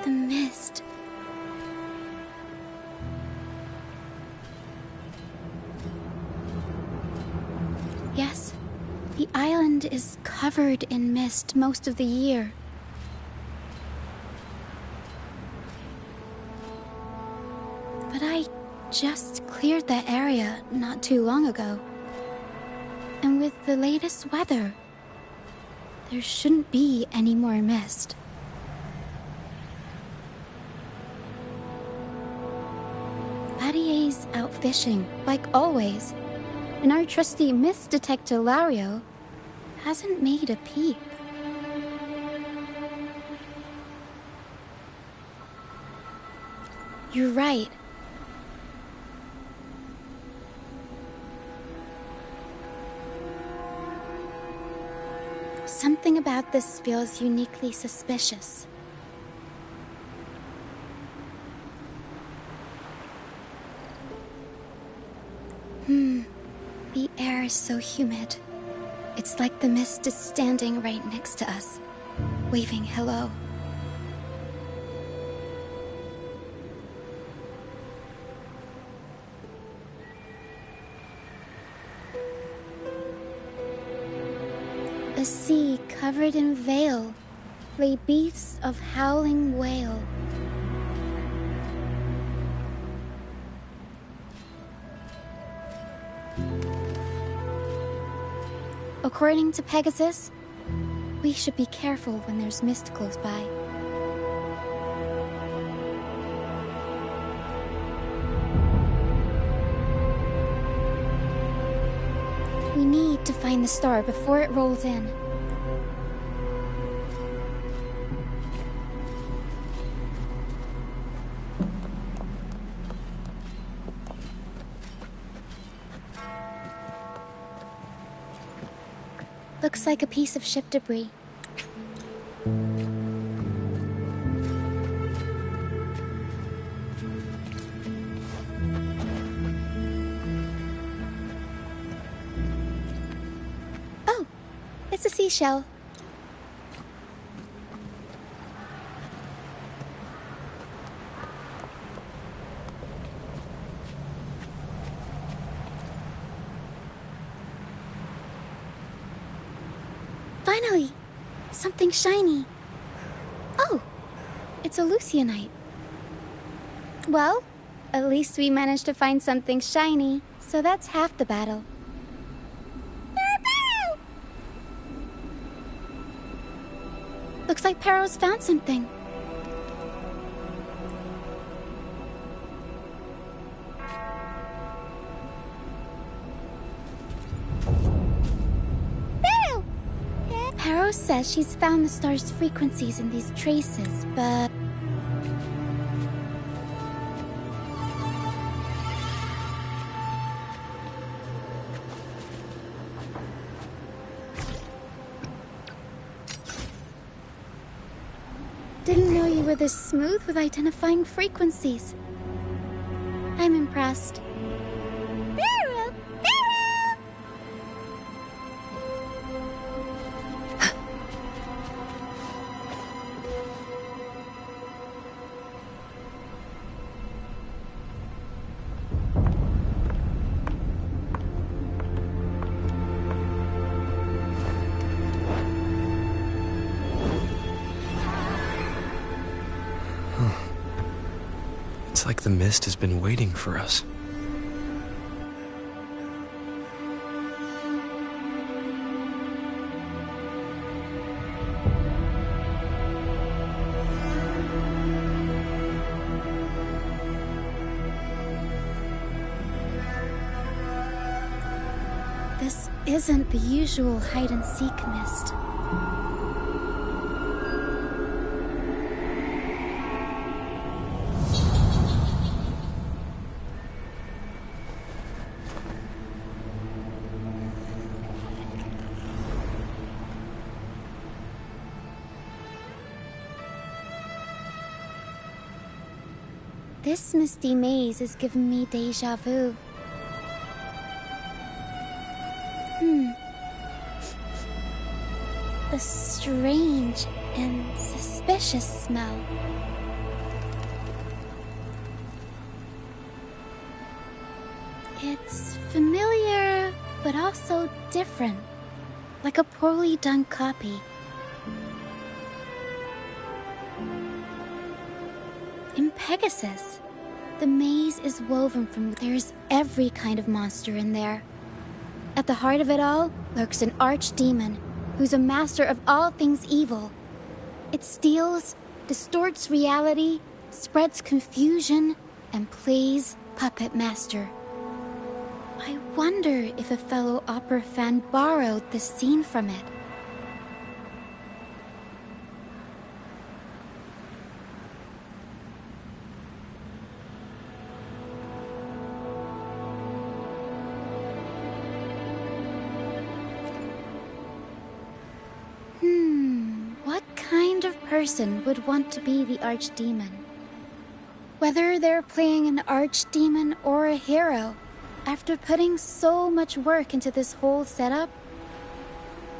The mist. Yes, the island is covered in mist most of the year. But I just cleared that area not too long ago. And with the latest weather, there shouldn't be any more mist. Patier's out fishing, like always, and our trusty mist detector Lario hasn't made a peep. You're right. Something about this feels uniquely suspicious. The air is so humid. It's like the mist is standing right next to us, waving hello. A sea covered in veil lay beasts of howling whale. According to Pegasus, we should be careful when there's mist close by. We need to find the star before it rolls in. Looks like a piece of ship debris. Oh, it's a seashell. Finally! Something shiny. Oh! It's a Lucianite. Well, at least we managed to find something shiny, so that's half the battle. Looks like Pero's found something. Pero says she's found the star's frequencies in these traces, but were this smooth with identifying frequencies. I'm impressed. Pharaoh! Pharaoh! It's like the mist has been waiting for us. This isn't the usual hide-and-seek mist. This misty maze is giving me déjà vu. A strange and suspicious smell. It's familiar, but also different, like a poorly done copy. In Pegasus, the maze is woven from there's every kind of monster in there. At the heart of it all lurks an archdemon who's a master of all things evil. It steals, distorts reality, spreads confusion, and plays puppet master. I wonder if a fellow opera fan borrowed this scene from it. What kind of person would want to be the archdemon? Whether they're playing an archdemon or a hero, after putting so much work into this whole setup,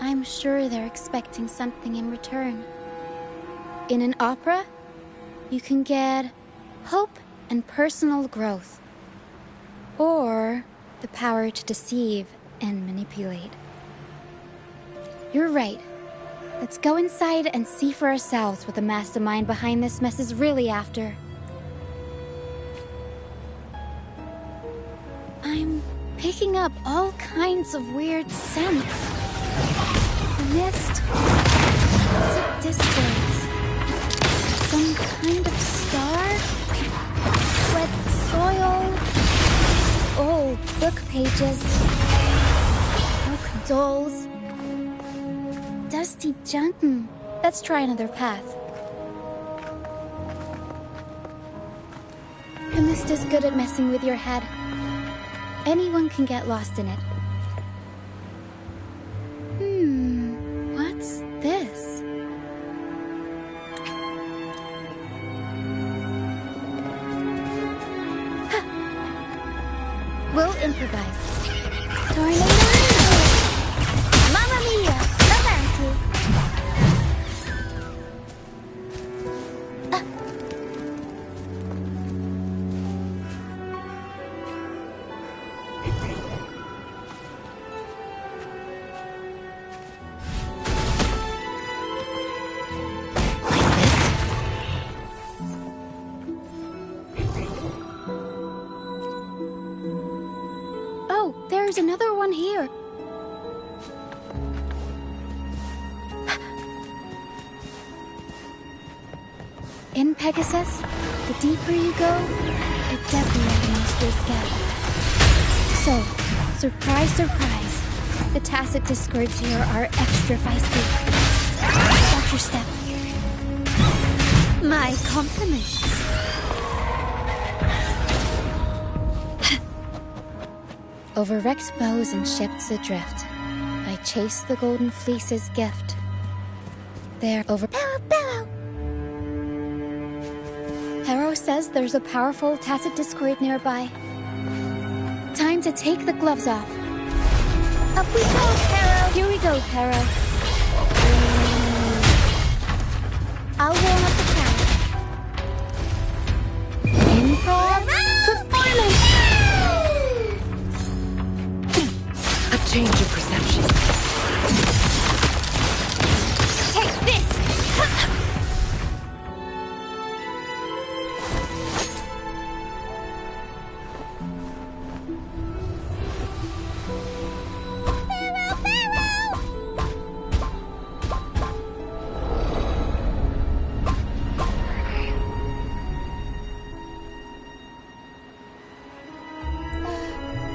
I'm sure they're expecting something in return. In an opera, you can get hope and personal growth, or the power to deceive and manipulate. You're right. Let's go inside and see for ourselves what the mastermind behind this mess is really after. I'm picking up all kinds of weird scents. The mist, acid discords, some kind of star, wet soil, old book pages, broken dolls, dusty junk. Let's try another path. The mist is good at messing with your head. Anyone can get lost in it. What's this? We'll improvise. Tornado! Mamma mia! Avanti! There's another one here. In Pegasus, the deeper you go, the deadlier the monsters get. So, surprise, surprise, the tacit discords here are extra feisty. Watch your step. My compliments. Over wrecked bows and ships adrift, I chase the golden fleece's gift. There over... Bellow, bellow! Harrow says there's a powerful tacit discord nearby. Time to take the gloves off. Up we go, Harrow! Here we go, Harrow. I'll warm up the crowd. Improv performance! A change of perception. Take this!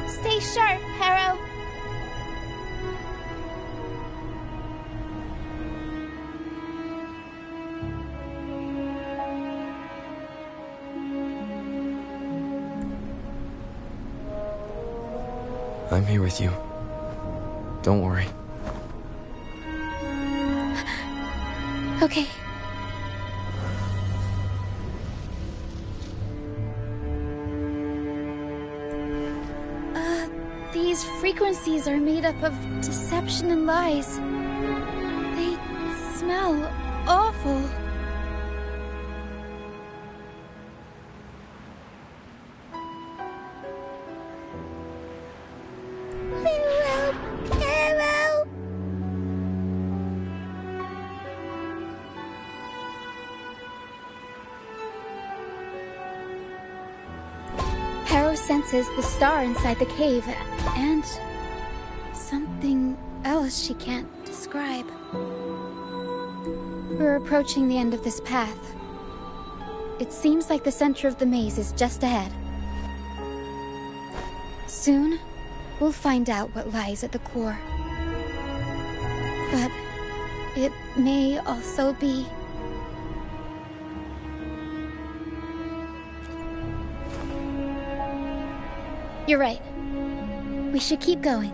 Stay sharp, Harrow. I'm here with you. Don't worry. Okay. These frequencies are made up of deception and lies. They smell awful. Harrow! Harrow senses the star inside the cave, and something else she can't describe. We're approaching the end of this path. It seems like the center of the maze is just ahead. Soon, we'll find out what lies at the core. But it may also be... You're right. We should keep going.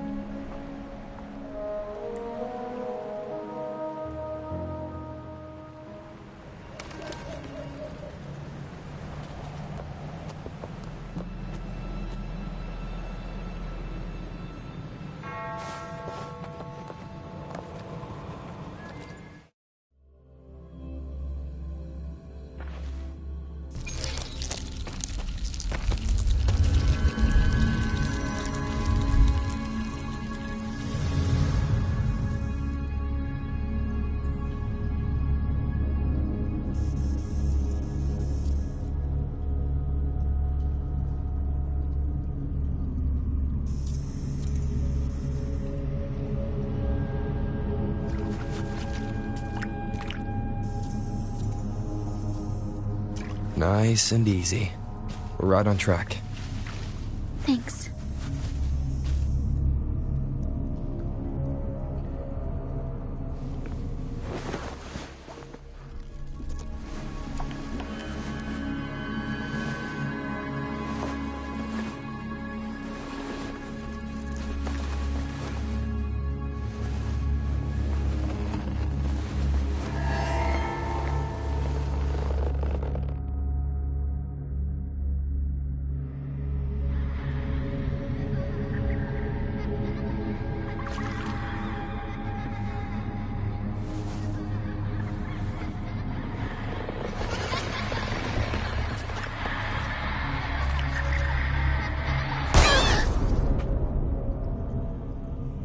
Nice and easy. We're right on track. Thanks.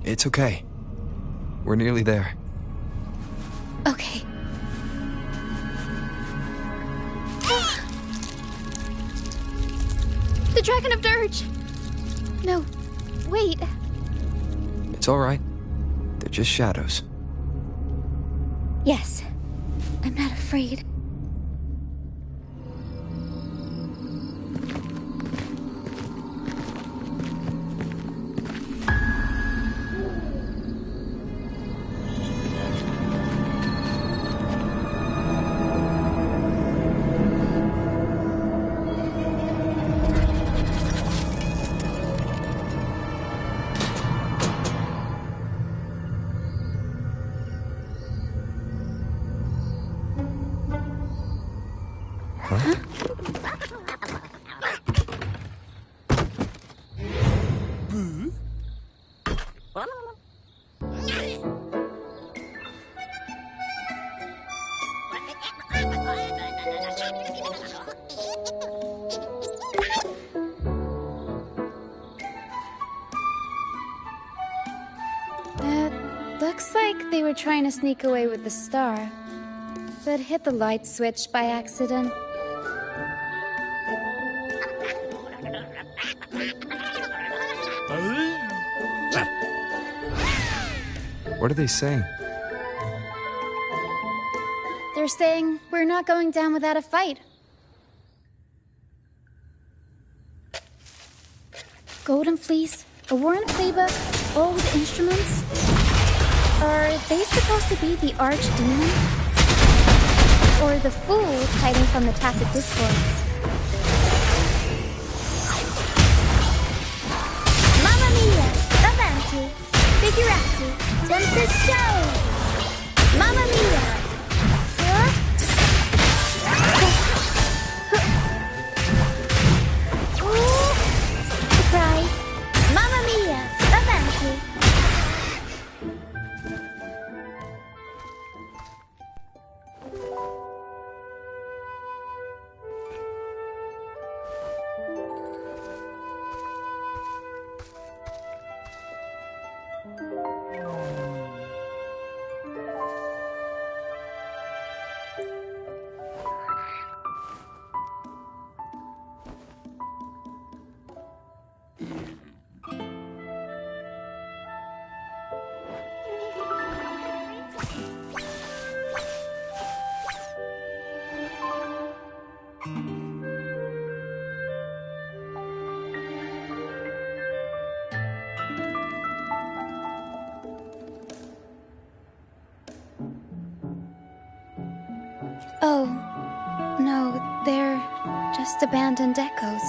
It's okay. We're nearly there. Okay. The Dragon of Dirge! No, wait. It's all right. They're just shadows. Yes, I'm not afraid. Huh? Looks like they were trying to sneak away with the star, but hit the light switch by accident. What are they saying? They're saying we're not going down without a fight. Golden Fleece, a worn playbook, old instruments. Are they supposed to be the archdemon? Or the fools hiding from the tacit discords? Mamma mia! Avanti! Figurati! Tempest show! Mamma mia! Surprise! Mamma mia! Avanti! Oh, no, they're just abandoned echoes.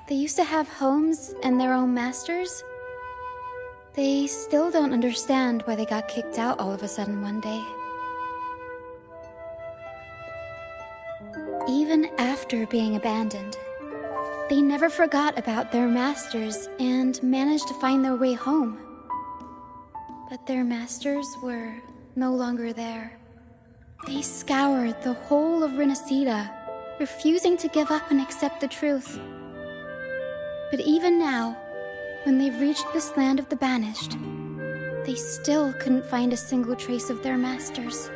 They used to have homes and their own masters. They still don't understand why they got kicked out all of a sudden one day. Even after being abandoned, they never forgot about their masters and managed to find their way home. But their masters were no longer there. They scoured the whole of Renacida, refusing to give up and accept the truth. But even now, when they've reached this land of the banished, they still couldn't find a single trace of their masters.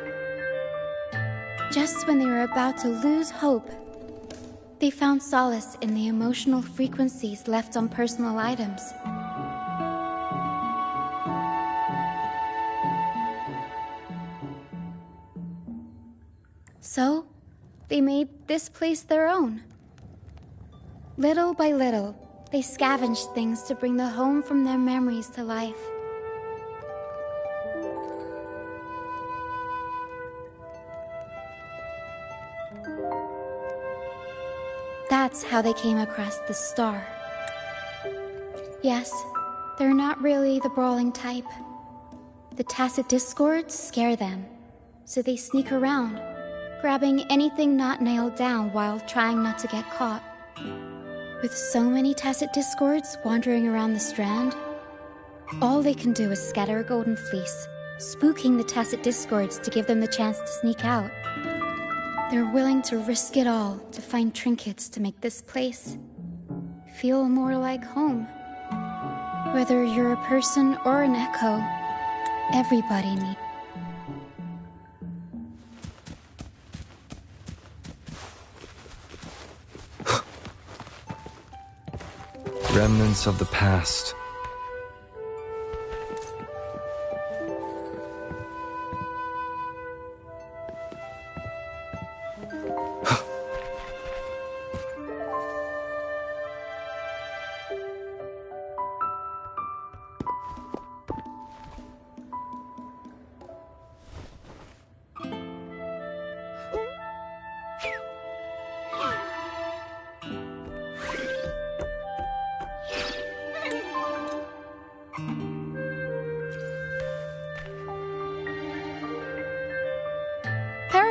Just when they were about to lose hope, they found solace in the emotional frequencies left on personal items. So, they made this place their own. Little by little, they scavenged things to bring the home from their memories to life. That's how they came across the star. Yes, they're not really the brawling type. The tacit discords scare them, so they sneak around, grabbing anything not nailed down while trying not to get caught. With so many tacit discords wandering around the strand, all they can do is scatter a golden fleece, spooking the tacit discords to give them the chance to sneak out. They're willing to risk it all to find trinkets to make this place feel more like home. Whether you're a person or an echo, everybody needs. Remnants of the past.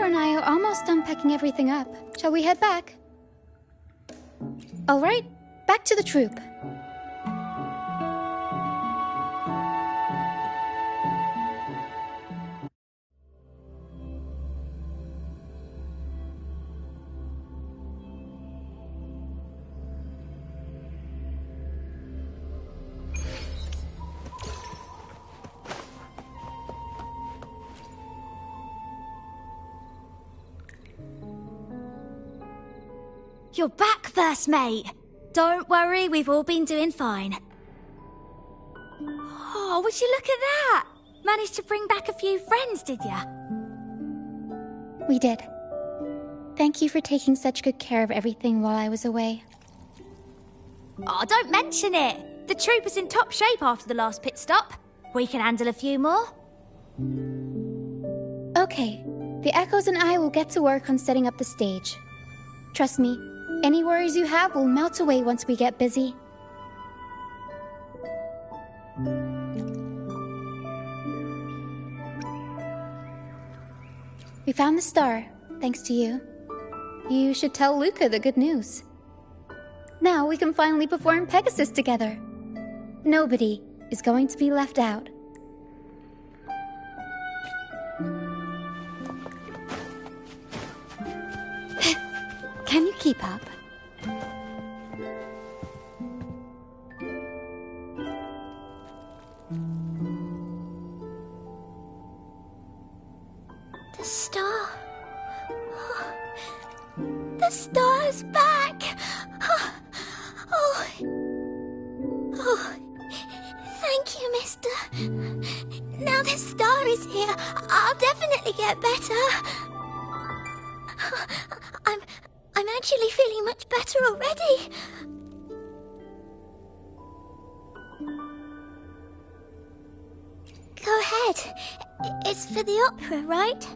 Flower and I are almost done packing everything up. Shall we head back? All right, back to the troop. You're back, first mate. Don't worry, we've all been doing fine. Oh, would you look at that? Managed to bring back a few friends, did ya? We did. Thank you for taking such good care of everything while I was away. Oh, don't mention it. The troop is in top shape after the last pit stop. We can handle a few more. Okay, the Echoes and I will get to work on setting up the stage. Trust me, any worries you have will melt away once we get busy. We found the star, thanks to you. You should tell Luca the good news. Now we can finally perform Pegasus together. Nobody is going to be left out. Can you keep up? The star. The star is back. Oh, thank you, mister. Now the star is here, I'll definitely get better. I'm actually feeling much better already. Go ahead. It's for the opera, right?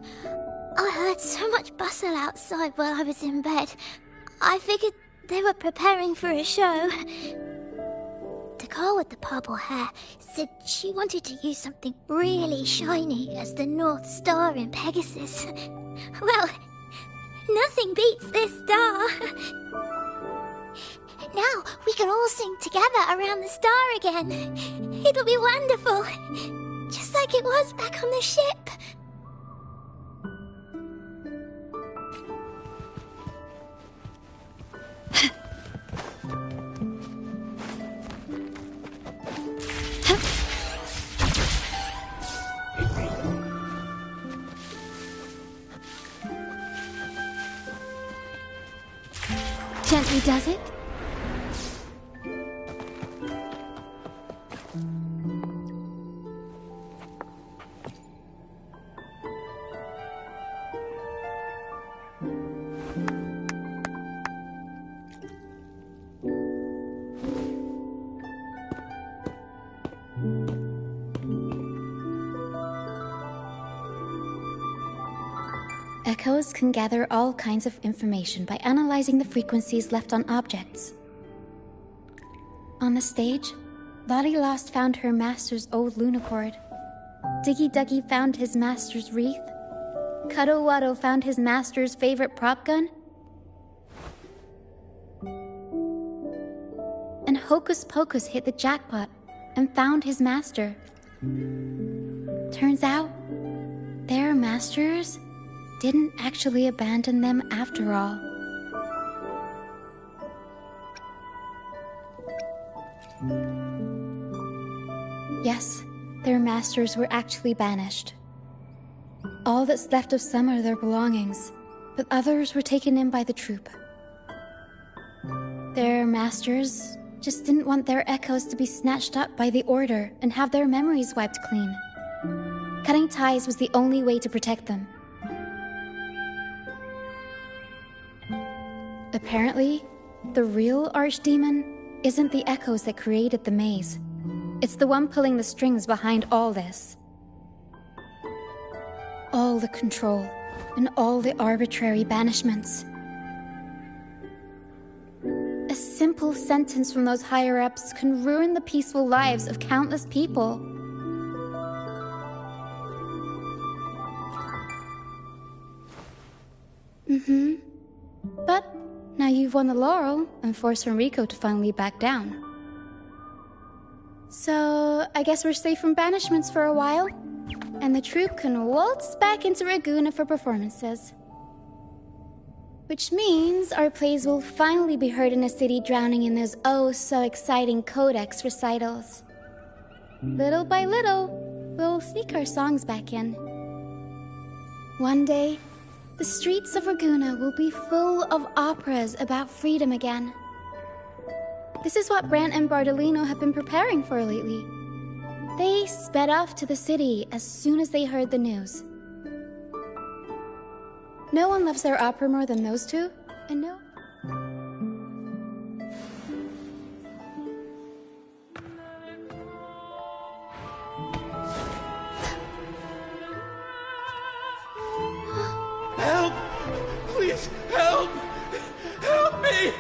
I heard so much bustle outside while I was in bed. I figured they were preparing for a show. The girl with the purple hair said she wanted to use something really shiny as the North Star in Pegasus. Well, nothing beats this star. Now we can all sing together around the star again. It'll be wonderful. Just like it was back on the ship. Gently does it? Echoes can gather all kinds of information by analyzing the frequencies left on objects. On the stage, Lottie Lost found her master's old lunacord. Diggy Duggy found his master's wreath. Cuddle Waddle found his master's favorite prop gun. And Hocus Pocus hit the jackpot and found his master. Turns out, their masters didn't actually abandon them after all. Yes, their masters were actually banished. All that's left of some are their belongings, but others were taken in by the troop. Their masters just didn't want their echoes to be snatched up by the Order and have their memories wiped clean. Cutting ties was the only way to protect them. Apparently, the real archdemon isn't the echoes that created the maze. It's the one pulling the strings behind all this. All the control, and all the arbitrary banishments. A simple sentence from those higher-ups can ruin the peaceful lives of countless people. Mm-hmm. But now you've won the laurel and forced Enrico to finally back down. So, I guess we're safe from banishments for a while, and the troupe can waltz back into Ragusa for performances. Which means our plays will finally be heard in a city drowning in those oh-so-exciting codex recitals. Little by little, we'll sneak our songs back in. One day, the streets of Ragusa will be full of operas about freedom again. This is what Brant and Bardolino have been preparing for lately. They sped off to the city as soon as they heard the news. No one loves their opera more than those two, and no... Help! Please, help! Help me!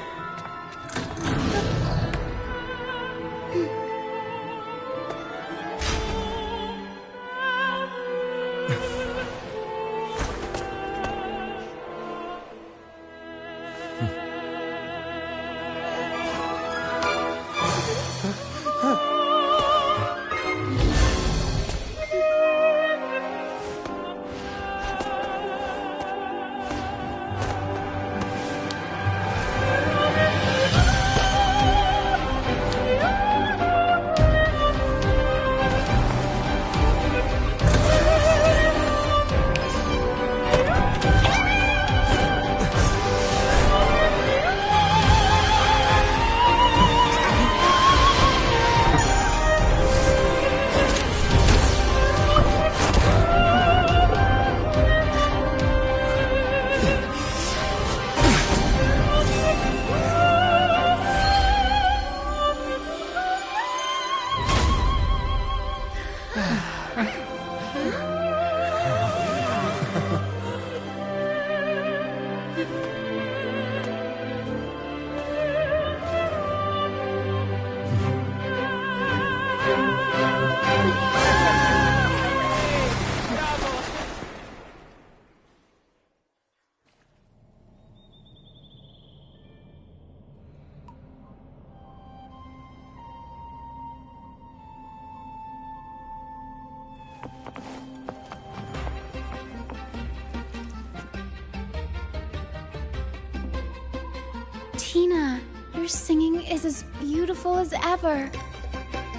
Tina, your singing is as beautiful as ever.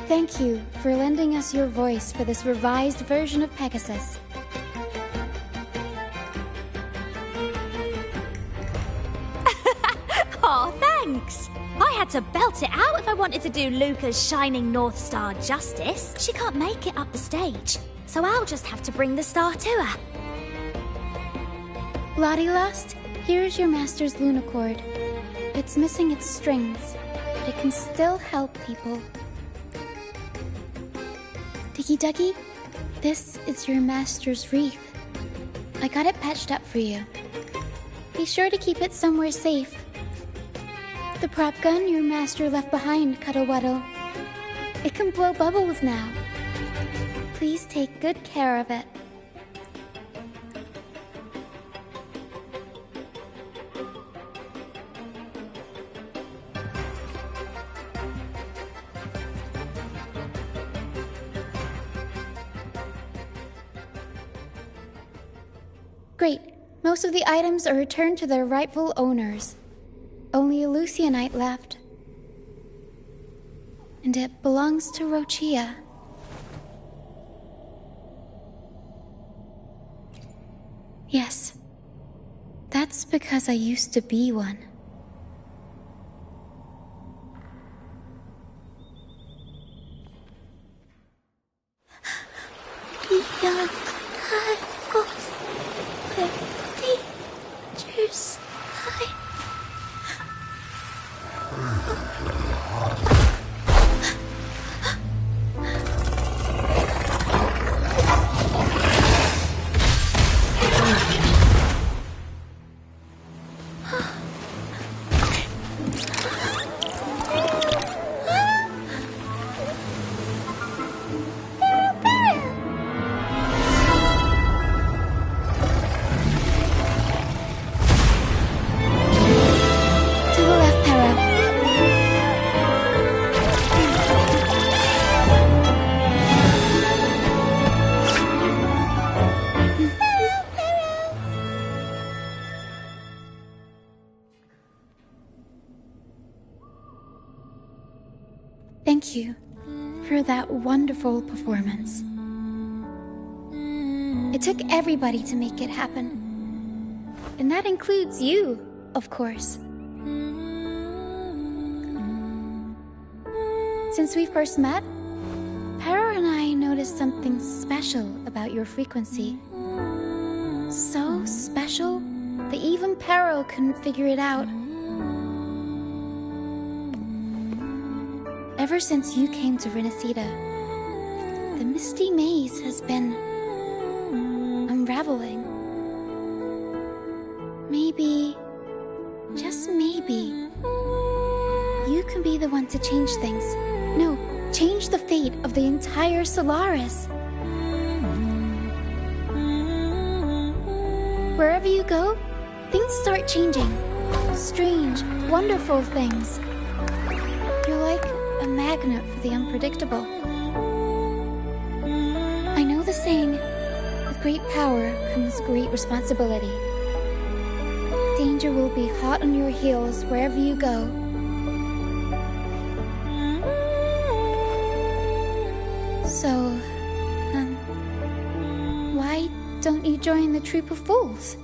Thank you for lending us your voice for this revised version of Pegasus. Aw, thanks! I had to belt it out if I wanted to do Luca's Shining North Star justice. She can't make it up the stage, so I'll just have to bring the star to her. Lottie Lost, here's your master's Lunacord. It's missing its strings, but it can still help people. Diggy Duggy, this is your master's wreath. I got it patched up for you. Be sure to keep it somewhere safe. The prop gun your master left behind, Cuddle Wuddle. It can blow bubbles now. Please take good care of it. Great. Most of the items are returned to their rightful owners. Only a Lucianite left. And it belongs to Roccia. Yes. That's because I used to be one. Beyond eyeballs, where dangers lie. thank you for that wonderful performance. It took everybody to make it happen. And that includes you, of course. Since we first met, Pero and I noticed something special about your frequency. So special that even Pero couldn't figure it out. Ever since you came to Renacida, the misty maze has been unraveling. Maybe, just maybe, you can be the one to change things. No, change the fate of the entire Solaris. Wherever you go, things start changing. Strange, wonderful things. You're like a magnet for the unpredictable. I know the saying, with great power comes great responsibility. Danger will be hot on your heels wherever you go. So, why don't you join the troop of fools?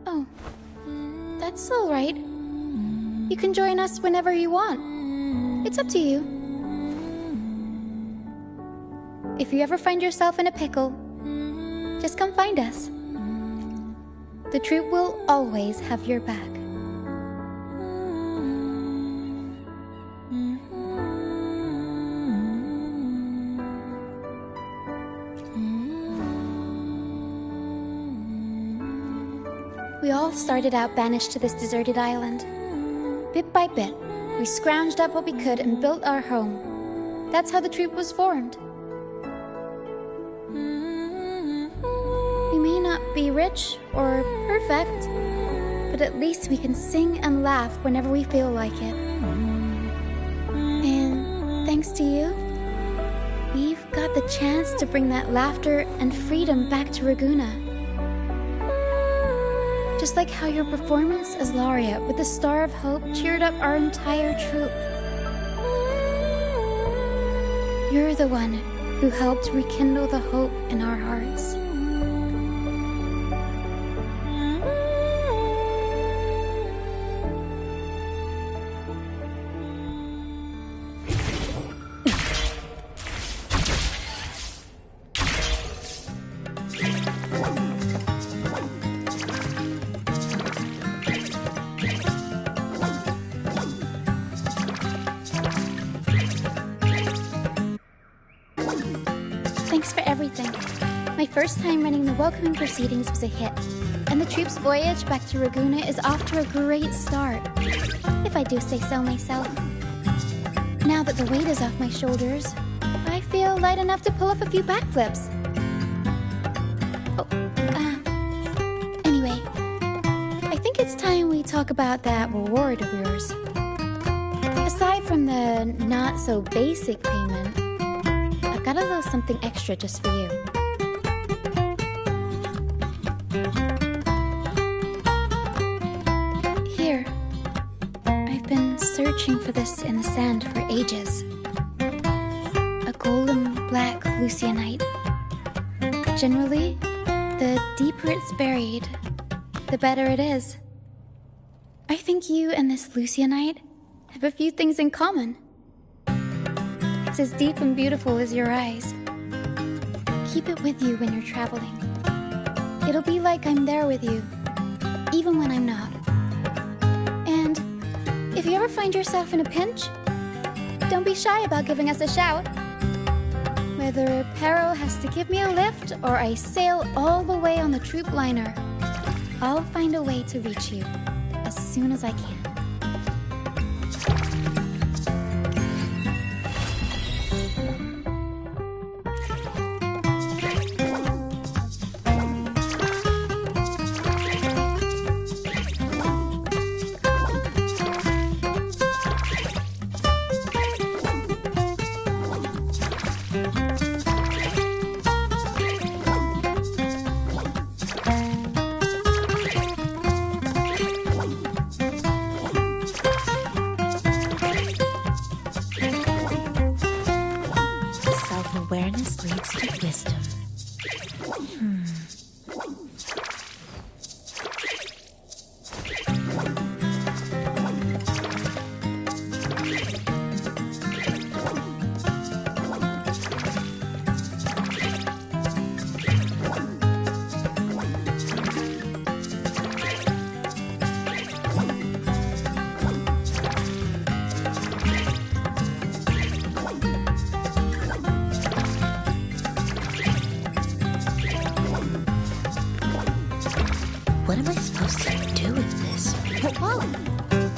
Oh, that's all right. You can join us whenever you want. It's up to you. If you ever find yourself in a pickle, just come find us. The troop will always have your back. We all started out banished to this deserted island. Bit by bit, we scrounged up what we could and built our home. That's how the troop was formed. We may not be rich or perfect, but at least we can sing and laugh whenever we feel like it. And thanks to you, we've got the chance to bring that laughter and freedom back to Ragusa. Just like how your performance as Laureate with the Star of Hope cheered up our entire troop. You're the one who helped rekindle the hope in our hearts. Thanks for everything. My first time running the welcoming proceedings was a hit, and the troop's voyage back to Ragusa is off to a great start, if I do say so myself. Now that the weight is off my shoulders, I feel light enough to pull off a few backflips. Anyway, I think it's time we talk about that reward of yours. Aside from the not-so-basic payment, I've got a little something extra just for you. Here. I've been searching for this in the sand for ages. A golden black Lucianite. Generally, the deeper it's buried, the better it is. I think you and this Lucianite have a few things in common. It's as deep and beautiful as your eyes. Keep it with you when you're traveling. It'll be like I'm there with you, even when I'm not. And if you ever find yourself in a pinch, don't be shy about giving us a shout. Whether Pero has to give me a lift or I sail all the way on the troop liner, I'll find a way to reach you as soon as I can. What am I supposed to do with this? Whoa!